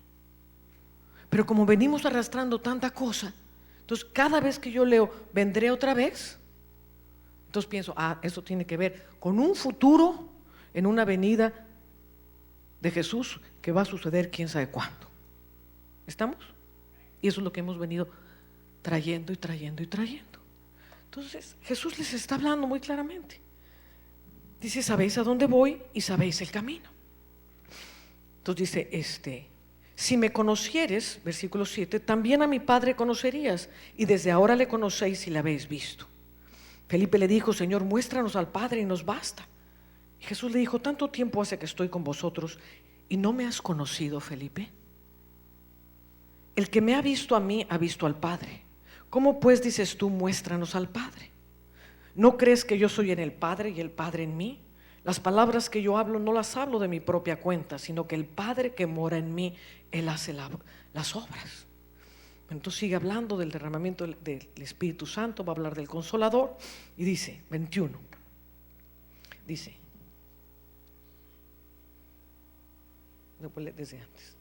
Pero como venimos arrastrando tanta cosa, entonces cada vez que yo leo vendré otra vez, entonces pienso: eso tiene que ver con un futuro, en una venida de Jesús que va a suceder quién sabe cuándo. ¿Estamos? Y eso es lo que hemos venido trayendo y trayendo y trayendo. Entonces Jesús les está hablando muy claramente. Dice: sabéis a dónde voy y sabéis el camino. Entonces dice: si me conocieres, versículo 7, también a mi Padre conocerías, y desde ahora le conocéis y le habéis visto. Felipe le dijo: Señor, muéstranos al Padre y nos basta. Y Jesús le dijo: tanto tiempo hace que estoy con vosotros y no me has conocido, Felipe. El que me ha visto a mí ha visto al Padre. ¿Cómo pues dices tú: muéstranos al Padre? ¿No crees que yo soy en el Padre y el Padre en mí? Las palabras que yo hablo no las hablo de mi propia cuenta, sino que el Padre que mora en mí, Él hace las obras. Entonces sigue hablando del derramamiento del Espíritu Santo, va a hablar del Consolador, y dice, 21, dice, desde antes,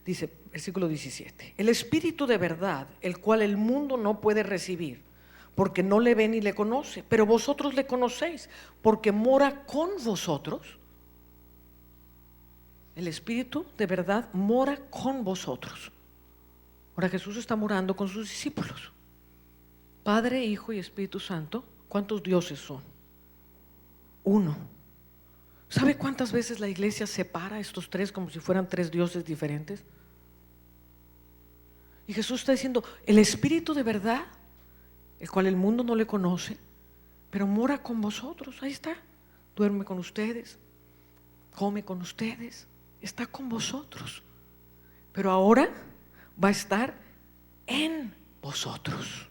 dice, versículo 17, el Espíritu de verdad, el cual el mundo no puede recibir, porque no le ve ni le conoce, pero vosotros le conocéis, porque mora con vosotros. El Espíritu de verdad mora con vosotros. Ahora Jesús está morando con sus discípulos. Padre, Hijo y Espíritu Santo. ¿Cuántos dioses son? Uno. ¿Sabe cuántas veces la iglesia separa a estos tres como si fueran tres dioses diferentes? Y Jesús está diciendo, el Espíritu de verdad, el cual el mundo no le conoce, pero mora con vosotros. Ahí está, duerme con ustedes, come con ustedes, está con vosotros. Pero ahora va a estar en vosotros.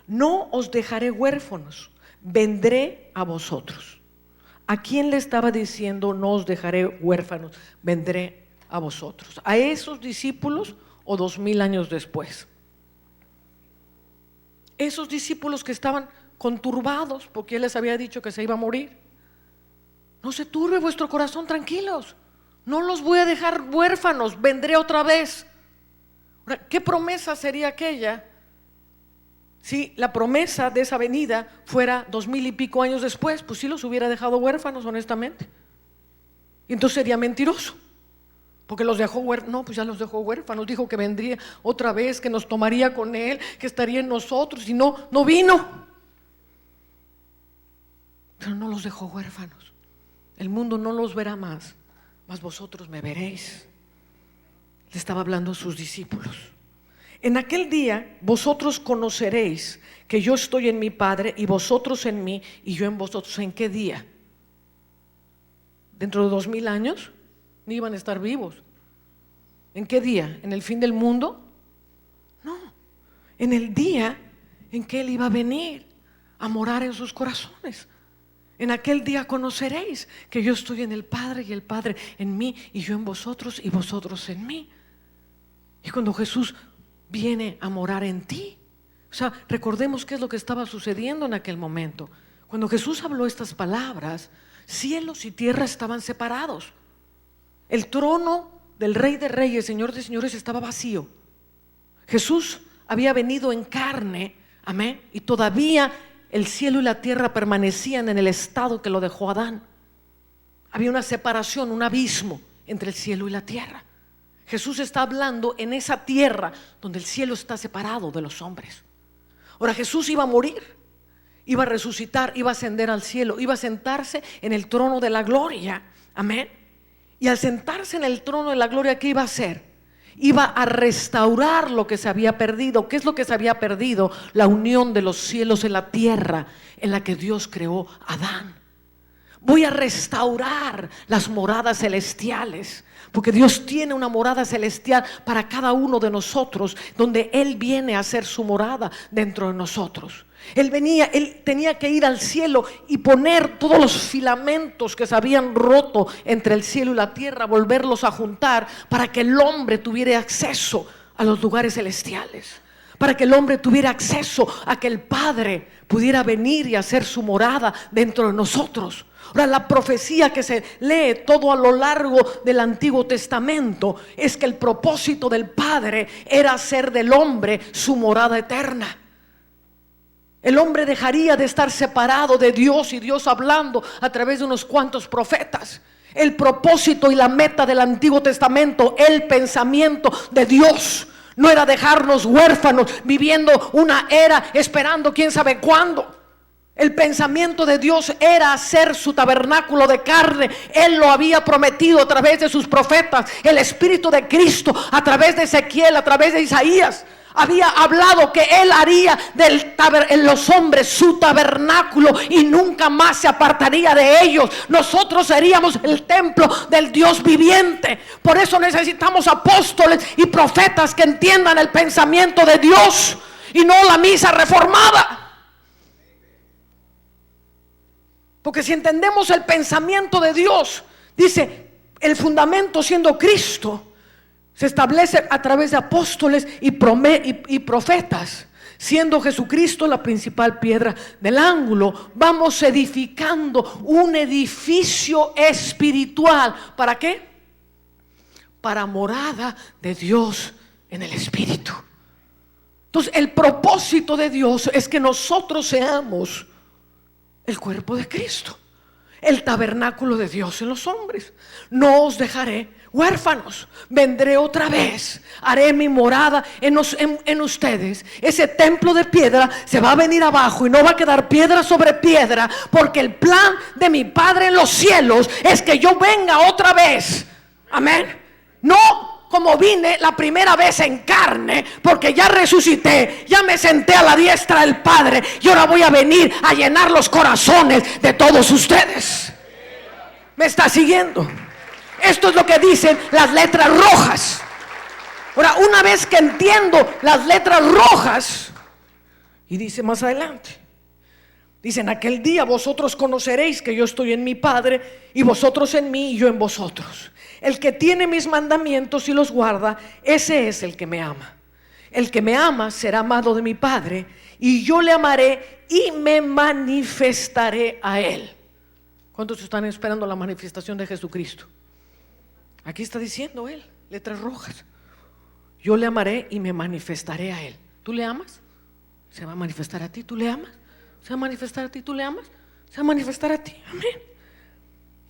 No os dejaré huérfanos, vendré a vosotros. ¿A quién le estaba diciendo no os dejaré huérfanos, vendré a vosotros? ¿A esos discípulos o 2000 años después? Esos discípulos que estaban conturbados porque Él les había dicho que se iba a morir. No se turbe vuestro corazón, tranquilos. No los voy a dejar huérfanos, vendré otra vez. Ahora, ¿qué promesa sería aquella si la promesa de esa venida fuera 2000 y pico años después? Pues sí los hubiera dejado huérfanos, honestamente. Y entonces sería mentiroso, porque los dejó huérfanos. No, pues ya los dejó huérfanos. Dijo que vendría otra vez, que nos tomaría con Él, que estaría en nosotros, y no vino. Pero no los dejó huérfanos. El mundo no los verá más, mas vosotros me veréis. Le estaba hablando a sus discípulos. En aquel día vosotros conoceréis que yo estoy en mi Padre y vosotros en mí y yo en vosotros. ¿En qué día? ¿Dentro de 2000 años? Ni iban a estar vivos. ¿En qué día? ¿En el fin del mundo? No, en el día en que Él iba a venir a morar en sus corazones. En aquel día conoceréis que yo estoy en el Padre y el Padre en mí y yo en vosotros y vosotros en mí. Y cuando Jesús viene a morar en ti, o sea, recordemos qué es lo que estaba sucediendo en aquel momento. Cuando Jesús habló estas palabras, cielos y tierra estaban separados. El trono del Rey de Reyes, Señor de Señores, estaba vacío. Jesús había venido en carne, amén, y todavía el cielo y la tierra permanecían en el estado que lo dejó Adán. Había una separación, un abismo entre el cielo y la tierra. Jesús está hablando en esa tierra donde el cielo está separado de los hombres. Ahora Jesús iba a morir, iba a resucitar, iba a ascender al cielo, iba a sentarse en el trono de la gloria, amén. Y al sentarse en el trono de la gloria, ¿qué iba a hacer? Iba a restaurar lo que se había perdido. ¿Qué es lo que se había perdido? La unión de los cielos en la tierra en la que Dios creó a Adán. Voy a restaurar las moradas celestiales, porque Dios tiene una morada celestial para cada uno de nosotros, donde Él viene a hacer su morada dentro de nosotros. Él tenía que ir al cielo y poner todos los filamentos que se habían roto entre el cielo y la tierra, volverlos a juntar para que el hombre tuviera acceso a los lugares celestiales, para que el hombre tuviera acceso a que el Padre pudiera venir y hacer su morada dentro de nosotros. Ahora, la profecía que se lee todo a lo largo del Antiguo Testamento es que el propósito del Padre era hacer del hombre su morada eterna. El hombre dejaría de estar separado de Dios y Dios hablando a través de unos cuantos profetas. El propósito y la meta del Antiguo Testamento, el pensamiento de Dios, no era dejarnos huérfanos viviendo una era esperando quién sabe cuándo. El pensamiento de Dios era hacer su tabernáculo de carne. Él lo había prometido a través de sus profetas. El Espíritu de Cristo a través de Ezequiel, a través de Isaías, había hablado que Él haría en los hombres su tabernáculo y nunca más se apartaría de ellos. Nosotros seríamos el templo del Dios viviente. Por eso necesitamos apóstoles y profetas que entiendan el pensamiento de Dios y no la misa reformada. Porque si entendemos el pensamiento de Dios, dice, el fundamento siendo Cristo, se establece a través de apóstoles y profetas, siendo Jesucristo la principal piedra del ángulo. Vamos edificando un edificio espiritual. ¿Para qué? Para morada de Dios en el Espíritu. Entonces, el propósito de Dios es que nosotros seamos el cuerpo de Cristo, el tabernáculo de Dios en los hombres. No os dejaré huérfanos, vendré otra vez, haré mi morada en ustedes. Ese templo de piedra se va a venir abajo y no va a quedar piedra sobre piedra, porque el plan de mi Padre en los cielos es que yo venga otra vez. Amén. No como vine la primera vez en carne, porque ya resucité, ya me senté a la diestra del Padre y ahora voy a venir a llenar los corazones de todos ustedes. ¿Me está siguiendo? Esto es lo que dicen las letras rojas. Ahora, una vez que entiendo las letras rojas, y dice más adelante, dice: en aquel día vosotros conoceréis que yo estoy en mi Padre y vosotros en mí y yo en vosotros. El que tiene mis mandamientos y los guarda, ese es el que me ama. El que me ama será amado de mi Padre, y yo le amaré y me manifestaré a él. ¿Cuántos están esperando la manifestación de Jesucristo? Aquí está diciendo él, letras rojas: yo le amaré y me manifestaré a él. ¿Tú le amas? Se va a manifestar a ti. ¿Tú le amas? Se va a manifestar a ti. ¿Tú le amas? Se va a manifestar a ti. Amén.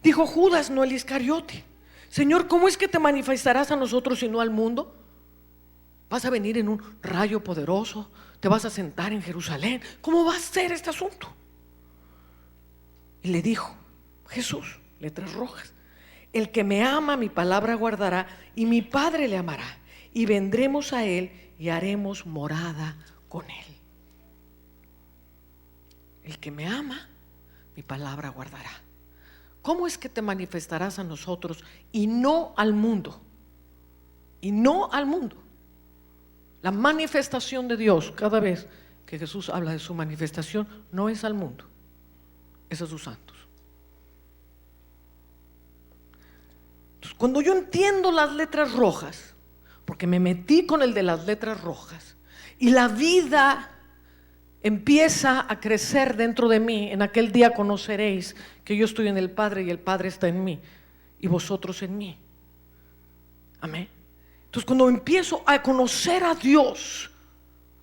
Dijo Judas, no el Iscariote: Señor, ¿cómo es que te manifestarás a nosotros y no al mundo? ¿Vas a venir en un rayo poderoso? ¿Te vas a sentar en Jerusalén? ¿Cómo va a ser este asunto? Y le dijo Jesús, letras rojas: El que me ama, mi palabra guardará, y mi Padre le amará, y vendremos a él y haremos morada con él. El que me ama, mi palabra guardará. ¿Cómo es que te manifestarás a nosotros y no al mundo? Y no al mundo. La manifestación de Dios, cada vez que Jesús habla de su manifestación, no es al mundo, es a sus santos. Entonces, cuando yo entiendo las letras rojas, porque me metí con el de las letras rojas, y la vida empieza a crecer dentro de mí, en aquel día conoceréis que yo estoy en el Padre y el Padre está en mí y vosotros en mí. Amén. Entonces, cuando empiezo a conocer a Dios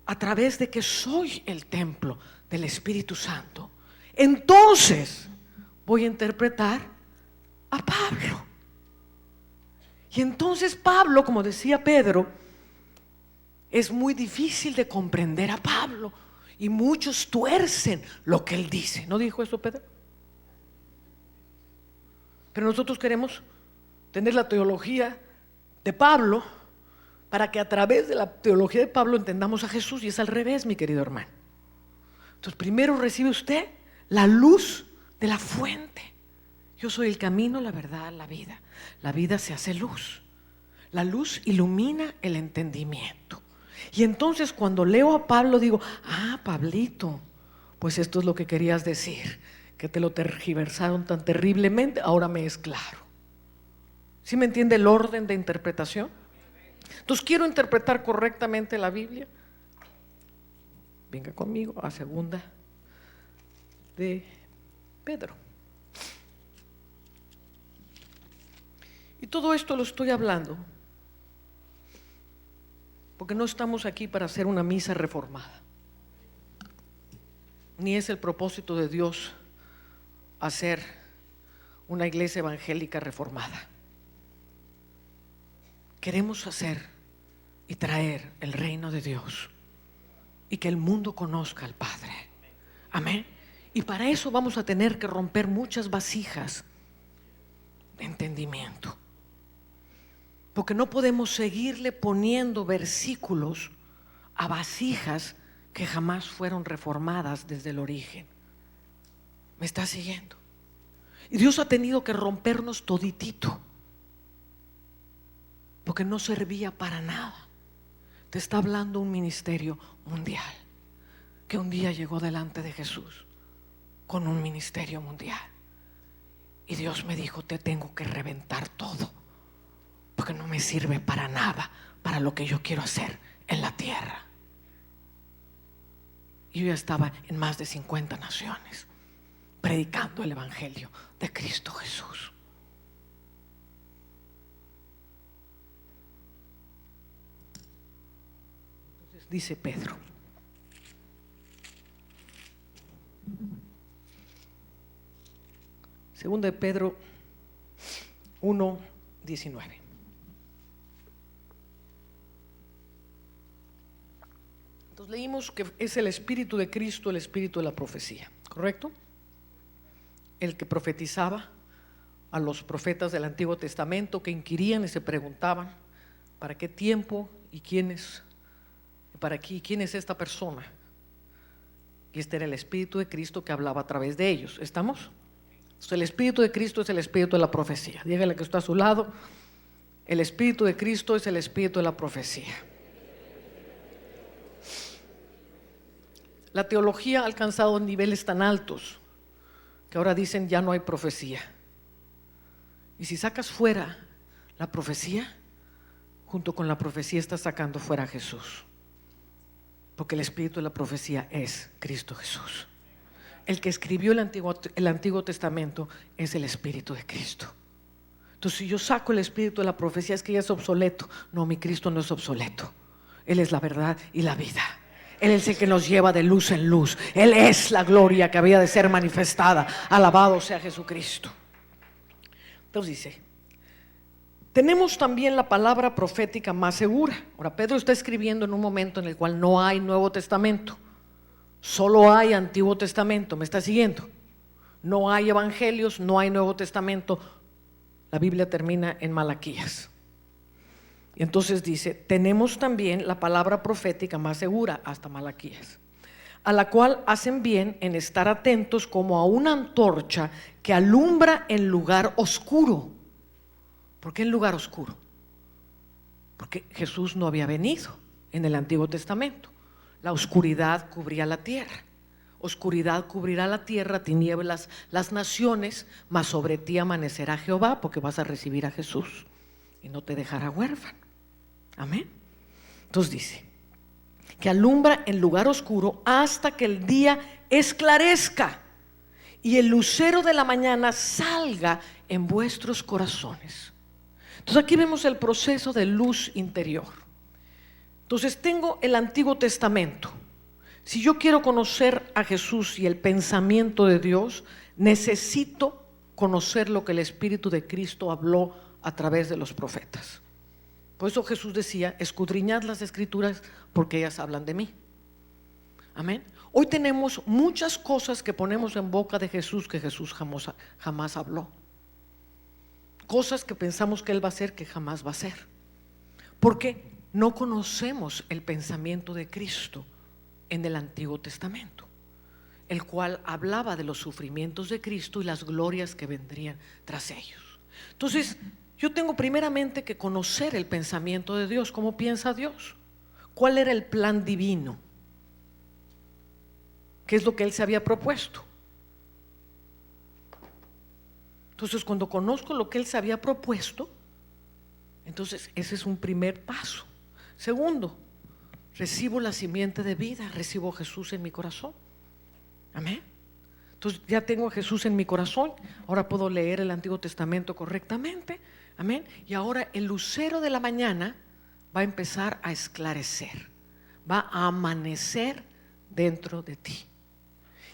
a través de que soy el templo del Espíritu Santo, entonces voy a interpretar a Pablo. Y entonces Pablo, como decía Pedro, es muy difícil de comprender a Pablo y muchos tuercen lo que él dice. ¿No dijo eso Pedro? Pero nosotros queremos tener la teología de Pablo para que a través de la teología de Pablo entendamos a Jesús, y es al revés, mi querido hermano. Entonces, primero recibe usted la luz de la fuente. Yo soy el camino, la verdad, la vida. La vida se hace luz. La luz ilumina el entendimiento. Y entonces cuando leo a Pablo digo, Pablito, pues esto es lo que querías decir, que te lo tergiversaron tan terriblemente, ahora me es claro. ¿Sí me entiende el orden de interpretación? Entonces quiero interpretar correctamente la Biblia. Venga conmigo a segunda de Pedro. Y todo esto lo estoy hablando porque no estamos aquí para hacer una misa reformada, ni es el propósito de Dios hacer una iglesia evangélica reformada. Queremos hacer y traer el reino de Dios y que el mundo conozca al Padre. Amén. Y para eso vamos a tener que romper muchas vasijas de entendimiento, porque no podemos seguirle poniendo versículos a vasijas que jamás fueron reformadas desde el origen. ¿Me está siguiendo? Y Dios ha tenido que rompernos toditito, porque no servía para nada. Te está hablando un ministerio mundial que un día llegó delante de Jesús con un ministerio mundial, y Dios me dijo, te tengo que reventar todo, porque no me sirve para nada, para lo que yo quiero hacer en la tierra. Y yo ya estaba en más de 50 naciones predicando el evangelio de Cristo Jesús. Entonces dice Pedro, segunda de Pedro 1:19. Entonces leímos que es el Espíritu de Cristo, el Espíritu de la profecía, ¿correcto? El que profetizaba a los profetas del Antiguo Testamento, que inquirían y se preguntaban ¿para qué tiempo y quién es esta persona? Y este era el Espíritu de Cristo que hablaba a través de ellos. ¿Estamos? Entonces, el Espíritu de Cristo es el Espíritu de la profecía. Dígale que está a su lado, el Espíritu de Cristo es el Espíritu de la profecía. La teología ha alcanzado niveles tan altos que ahora dicen ya no hay profecía. Y si sacas fuera la profecía, junto con la profecía estás sacando fuera a Jesús, porque el espíritu de la profecía es Cristo Jesús. El que escribió el Antiguo Testamento es el Espíritu de Cristo. Entonces, si yo saco el espíritu de la profecía, es que ya es obsoleto. No, mi Cristo no es obsoleto. Él es la verdad y la vida. Él es el que nos lleva de luz en luz. Él es la gloria que había de ser manifestada. Alabado sea Jesucristo. Entonces dice, tenemos también la palabra profética más segura. Ahora, Pedro está escribiendo en un momento en el cual no hay Nuevo Testamento, solo hay Antiguo Testamento. ¿Me está siguiendo? No hay evangelios, no hay Nuevo Testamento. la Biblia termina en Malaquías. Y entonces dice, tenemos también la palabra profética más segura, hasta Malaquías, a la cual hacen bien en estar atentos como a una antorcha que alumbra en lugar oscuro. ¿Por qué en lugar oscuro? Porque Jesús no había venido en el Antiguo Testamento. La oscuridad cubría la tierra. Oscuridad cubrirá la tierra, tinieblas las naciones, mas sobre ti amanecerá Jehová, porque vas a recibir a Jesús y no te dejará huérfano. Amén. Entonces dice que alumbra en lugar oscuro hasta que el día esclarezca y el lucero de la mañana salga en vuestros corazones. Entonces aquí vemos el proceso de luz interior. Entonces tengo el Antiguo Testamento. Si yo quiero conocer a Jesús y el pensamiento de Dios, necesito conocer lo que el Espíritu de Cristo habló a través de los profetas. Por eso Jesús decía, escudriñad las Escrituras porque ellas hablan de mí. Amén. Hoy tenemos muchas cosas que ponemos en boca de Jesús que Jesús jamás habló. Cosas que pensamos que Él va a hacer que jamás va a hacer. Porque no conocemos el pensamiento de Cristo en el Antiguo Testamento, el cual hablaba de los sufrimientos de Cristo y las glorias que vendrían tras ellos. Entonces, yo tengo primeramente que conocer el pensamiento de Dios, cómo piensa Dios, cuál era el plan divino, qué es lo que Él se había propuesto. Entonces, cuando conozco lo que Él se había propuesto, entonces ese es un primer paso. Segundo, recibo la simiente de vida, recibo a Jesús en mi corazón. Amén. Entonces ya tengo a Jesús en mi corazón, ahora puedo leer el Antiguo Testamento correctamente. Amén. Y ahora el lucero de la mañana va a empezar a esclarecer, va a amanecer dentro de ti.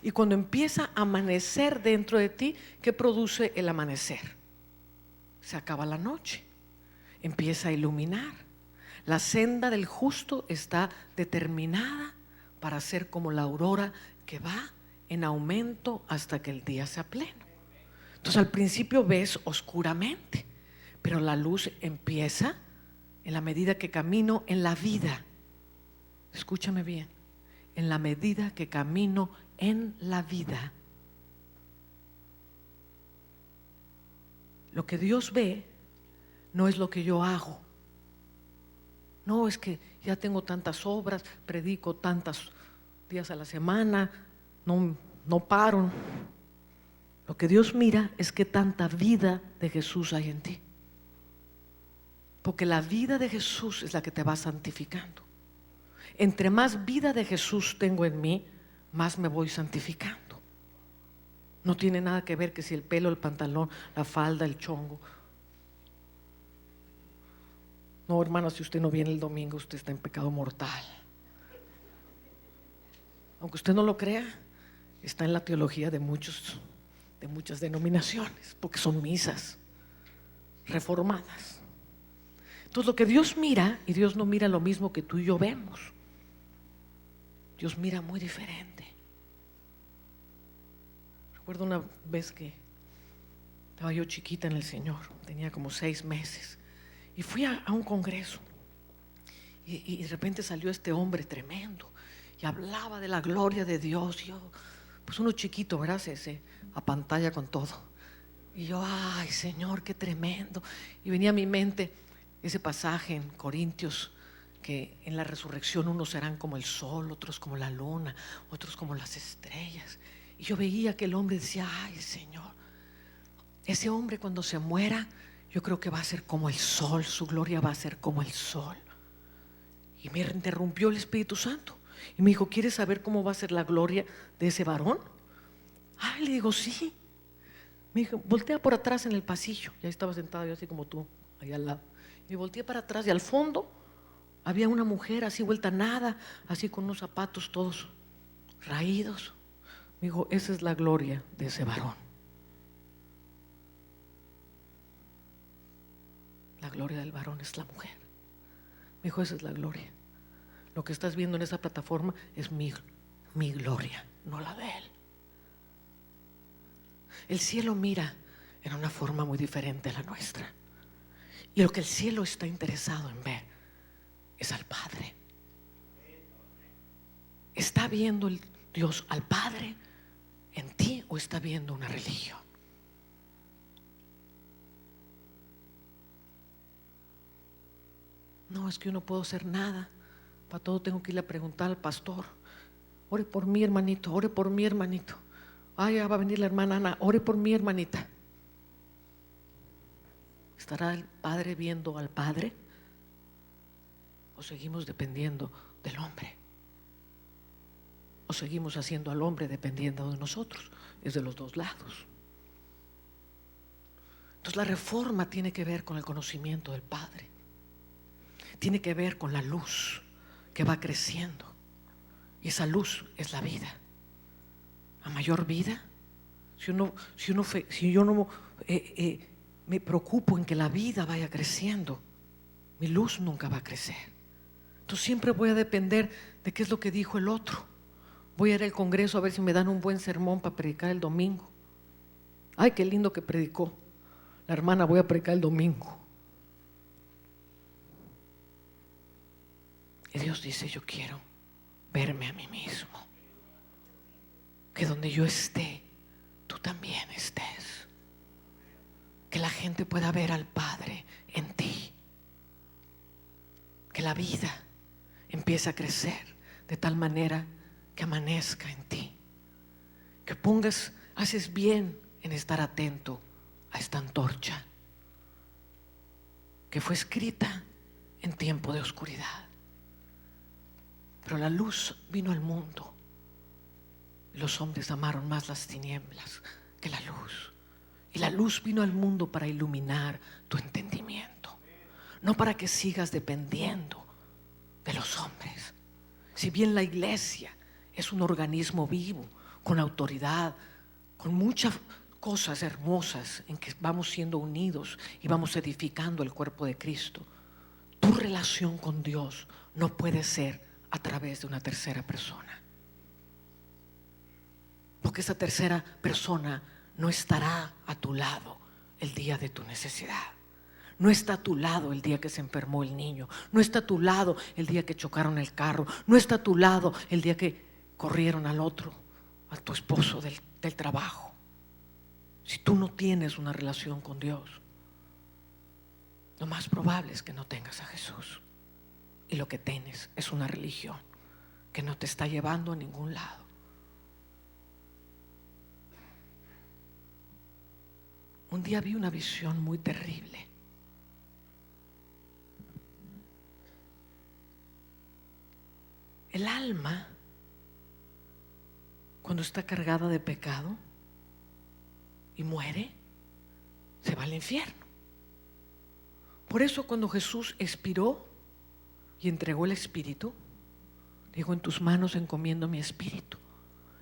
Y cuando empieza a amanecer dentro de ti, ¿qué produce el amanecer? Se acaba la noche, empieza a iluminar. La senda del justo está determinada para ser como la aurora que va en aumento hasta que el día sea pleno. Entonces al principio ves oscuramente, pero la luz empieza en la medida que camino en la vida. Escúchame bien, en la medida que camino en la vida. Lo que Dios ve no es lo que yo hago. No, es que ya tengo tantas obras, predico tantos días a la semana, no paro. Lo que Dios mira es que tanta vida de Jesús hay en ti. Porque la vida de Jesús es la que te va santificando. Entre más vida de Jesús tengo en mí, más me voy santificando. No tiene nada que ver que si el pelo, el pantalón, la falda, el chongo. No, hermano, si usted no viene el domingo, usted está en pecado mortal. Aunque usted no lo crea, está en la teología de muchas denominaciones, porque son misas reformadas. Entonces lo que Dios mira, y Dios no mira lo mismo que tú y yo vemos. Dios mira muy diferente. Recuerdo una vez que estaba yo chiquita en el Señor, tenía como 6 meses, y fui a un congreso, y de repente salió este hombre tremendo, y hablaba de la gloria de Dios. Y yo, pues uno chiquito, ¿verdad? Se apantalla con todo. Y yo, ay Señor, qué tremendo. Y venía a mi mente ese pasaje en Corintios, que en la resurrección unos serán como el sol, otros como la luna, otros como las estrellas. Y yo veía que el hombre decía, ay Señor, ese hombre cuando se muera, yo creo que va a ser como el sol, su gloria va a ser como el sol. Y me interrumpió el Espíritu Santo y me dijo, ¿quieres saber cómo va a ser la gloria de ese varón? Ah, le digo, sí. Me dijo, voltea por atrás en el pasillo. Y ahí estaba sentado yo así como tú, ahí al lado. Y volteé para atrás y al fondo había una mujer así vuelta a nada, así con unos zapatos todos raídos. Me dijo, esa es la gloria de ese varón. La gloria del varón es la mujer. Me dijo, esa es la gloria. Lo que estás viendo en esa plataforma es mi gloria, no la de él. El cielo mira en una forma muy diferente a la nuestra. Y lo que el cielo está interesado en ver es al Padre. ¿Está viendo el Dios al Padre en ti o está viendo una religión? No, es que yo no puedo hacer nada. Para todo tengo que irle a preguntar al pastor. Ore por mí, hermanito, ore por mí, hermanito. Ay, ya va a venir la hermana Ana, ore por mí, hermanita. ¿Estará el Padre viendo al Padre? ¿O seguimos dependiendo del hombre? ¿O seguimos haciendo al hombre dependiendo de nosotros? Es de los dos lados. Entonces la reforma tiene que ver con el conocimiento del Padre. Tiene que ver con la luz que va creciendo. Y esa luz es la vida. A mayor vida, si yo no me preocupo en que la vida vaya creciendo, mi luz nunca va a crecer. Entonces siempre voy a depender de qué es lo que dijo el otro. Voy a ir al congreso a ver si me dan un buen sermón para predicar el domingo. Ay, qué lindo que predicó la hermana, voy a predicar el domingo. Y Dios dice, yo quiero verme a mí mismo. Que donde yo esté, tú también estés. Que la gente pueda ver al Padre en ti. Que la vida empiece a crecer de tal manera que amanezca en ti. Que haces bien en estar atento a esta antorcha que fue escrita en tiempo de oscuridad. Pero la luz vino al mundo. Los hombres amaron más las tinieblas que la luz. Y la luz vino al mundo para iluminar tu entendimiento, no para que sigas dependiendo de los hombres. Si bien la iglesia es un organismo vivo, con autoridad, con muchas cosas hermosas en que vamos siendo unidos y vamos edificando el cuerpo de Cristo, tu relación con Dios no puede ser a través de una tercera persona. Porque esa tercera persona no estará a tu lado el día de tu necesidad. No está a tu lado el día que se enfermó el niño. No está a tu lado el día que chocaron el carro. No está a tu lado el día que corrieron al otro, a tu esposo del trabajo. Si tú no tienes una relación con Dios, lo más probable es que no tengas a Jesús. Y lo que tienes es una religión que no te está llevando a ningún lado. Un día vi una visión muy terrible. El alma, cuando está cargada de pecado y muere, se va al infierno. Por eso cuando Jesús expiró y entregó el espíritu, dijo: en tus manos encomiendo mi espíritu.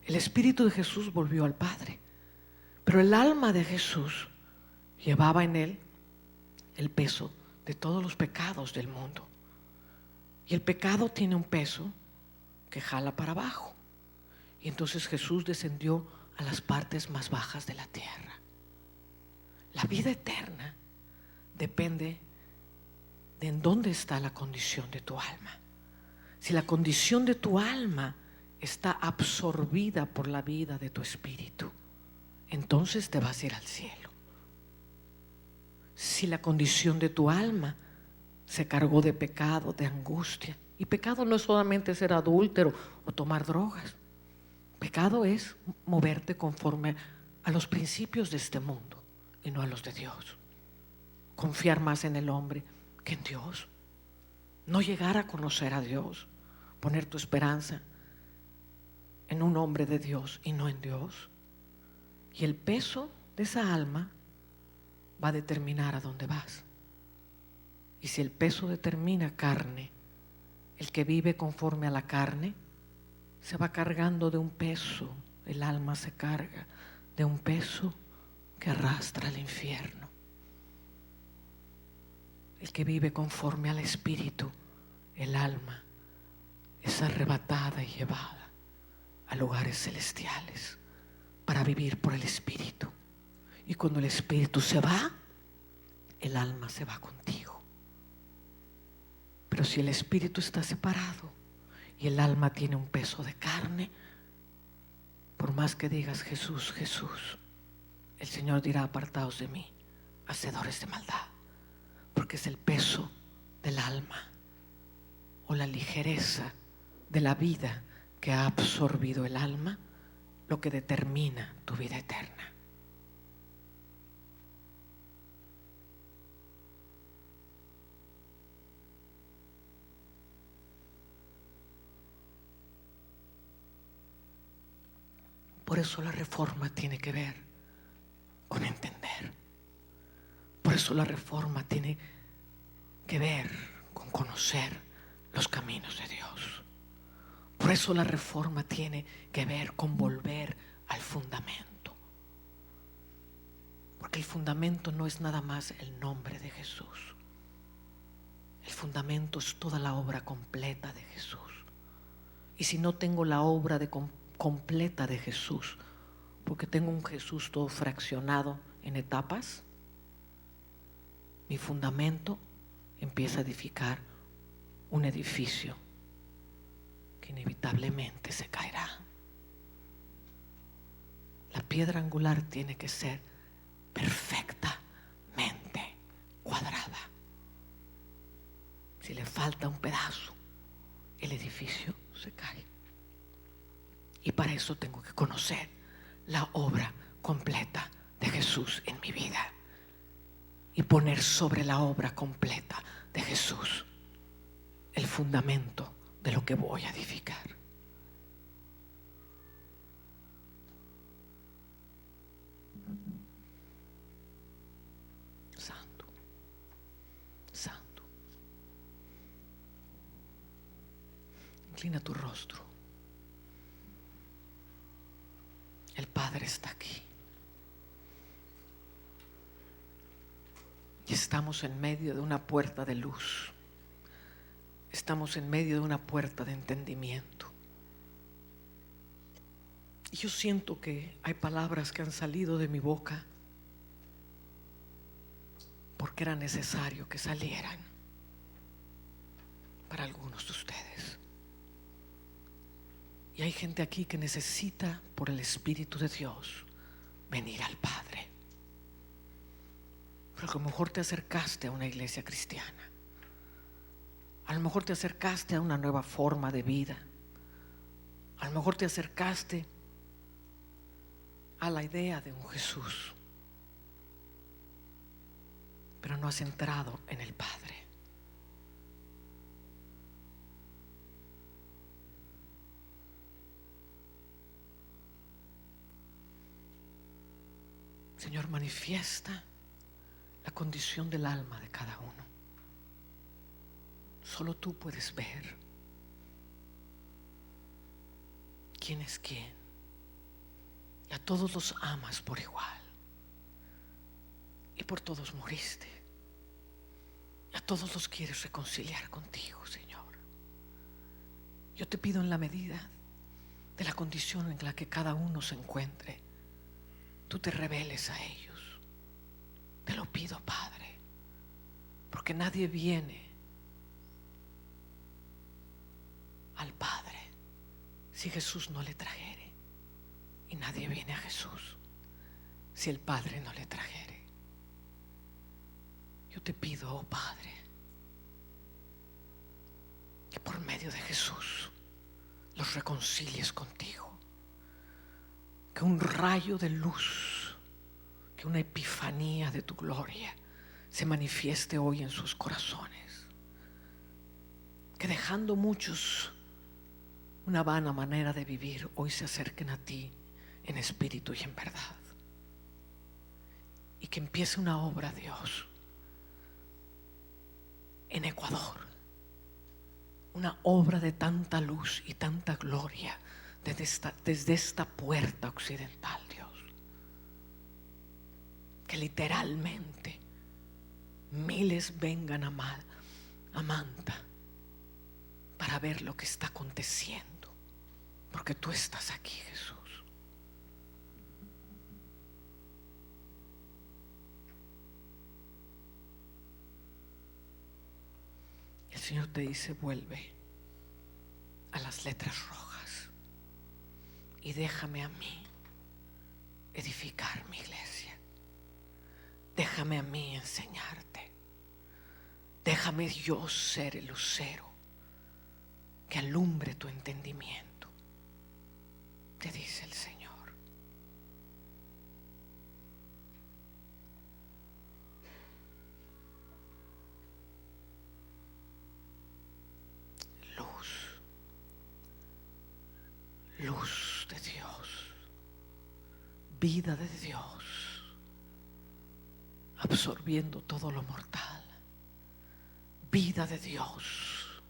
El espíritu de Jesús volvió al Padre, pero el alma de Jesús llevaba en él el peso de todos los pecados del mundo. Y el pecado tiene un peso que jala para abajo. Y entonces Jesús descendió a las partes más bajas de la tierra. La vida eterna depende de en dónde está la condición de tu alma. Si la condición de tu alma está absorbida por la vida de tu espíritu, entonces te vas a ir al cielo. Si la condición de tu alma se cargó de pecado, de angustia, y pecado no es solamente ser adúltero o tomar drogas. Pecado es moverte conforme a los principios de este mundo y no a los de Dios. Confiar más en el hombre que en Dios. No llegar a conocer a Dios. Poner tu esperanza en un hombre de Dios y no en Dios. Y el peso de esa alma va a determinar a dónde vas. Y si el peso determina carne, el que vive conforme a la carne se va cargando de un peso. El alma se carga de un peso que arrastra al infierno. El que vive conforme al Espíritu, el alma es arrebatada y llevada a lugares celestiales para vivir por el Espíritu. Y cuando el espíritu se va, el alma se va contigo. Pero si el espíritu está separado y el alma tiene un peso de carne, por más que digas Jesús, Jesús, el Señor dirá: apartaos de mí, hacedores de maldad. Porque es el peso del alma o la ligereza de la vida que ha absorbido el alma lo que determina tu vida eterna. Por eso la reforma tiene que ver con entender. Por eso la reforma tiene que ver con conocer los caminos de Dios. Por eso la reforma tiene que ver con volver al fundamento. Porque el fundamento no es nada más el nombre de Jesús. El fundamento es toda la obra completa de Jesús. Y si no tengo la obra completa de Jesús, porque tengo un Jesús todo fraccionado en etapas, mi fundamento empieza a edificar un edificio que inevitablemente se caerá. La piedra angular tiene que ser perfectamente cuadrada. Si le falta un pedazo, el edificio se cae. Y para eso tengo que conocer la obra completa de Jesús en mi vida y poner sobre la obra completa de Jesús el fundamento de lo que voy a edificar. Santo, santo. Inclina tu rostro. El Padre está aquí. Y estamos en medio de una puerta de luz. Estamos en medio de una puerta de entendimiento. Y yo siento que hay palabras que han salido de mi boca porque era necesario que salieran para algunos de ustedes. Y hay gente aquí que necesita, por el Espíritu de Dios, venir al Padre. Pero a lo mejor te acercaste a una iglesia cristiana. A lo mejor te acercaste a una nueva forma de vida. A lo mejor te acercaste a la idea de un Jesús. Pero no has entrado en el Padre. Señor, manifiesta la condición del alma de cada uno. Solo tú puedes ver quién es quién. Y a todos los amas por igual. Y por todos moriste. Y a todos los quieres reconciliar contigo, Señor. Yo te pido, en la medida de la condición en la que cada uno se encuentre, tú te reveles a ellos. Te lo pido, Padre, porque nadie viene al Padre si Jesús no le trajere, y nadie viene a Jesús si el Padre no le trajere. Yo te pido, oh Padre, que por medio de Jesús los reconcilies contigo, que un rayo de luz, que una epifanía de tu gloria se manifieste hoy en sus corazones, que dejando muchos una vana manera de vivir, hoy se acerquen a ti en espíritu y en verdad, y que empiece una obra, Dios, en Ecuador, una obra de tanta luz y tanta gloria desde esta puerta occidental, Dios, que literalmente miles vengan a Manta para ver lo que está aconteciendo, porque tú estás aquí, Jesús. Señor te dice: vuelve a las letras rojas y déjame a mí edificar mi iglesia. Déjame a mí enseñarte. Déjame yo ser el lucero que alumbre tu entendimiento, te dice el Señor. Luz de Dios, vida de Dios, absorbiendo todo lo mortal, vida de Dios,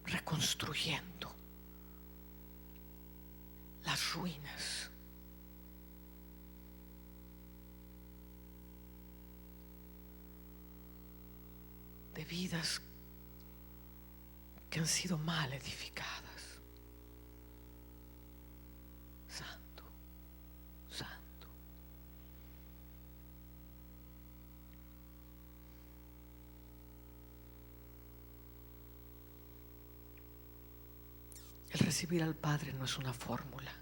reconstruyendo las ruinas. De vidas que han sido mal edificadas. Santo, santo. El recibir al Padre no es una fórmula,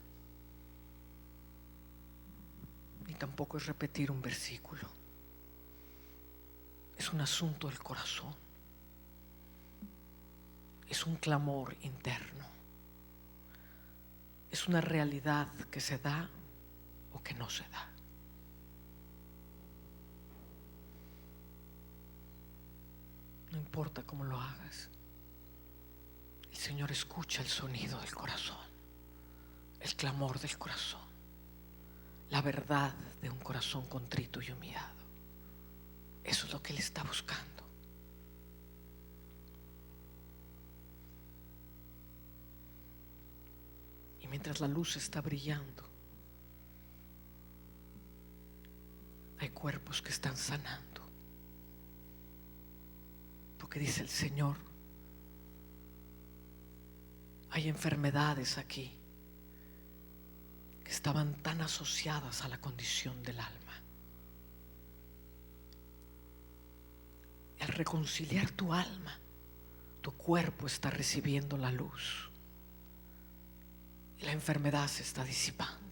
ni tampoco es repetir un versículo. Es un asunto del corazón. Es un clamor interno. Es una realidad que se da o que no se da. No importa cómo lo hagas, el Señor escucha el sonido del corazón, el clamor del corazón, la verdad de un corazón contrito y humillado. Eso es lo que Él está buscando. Mientras la luz está brillando, hay cuerpos que están sanando, porque dice el Señor, hay enfermedades aquí que estaban tan asociadas a la condición del alma. Y al reconciliar tu alma, tu cuerpo está recibiendo la luz. Y la enfermedad se está disipando.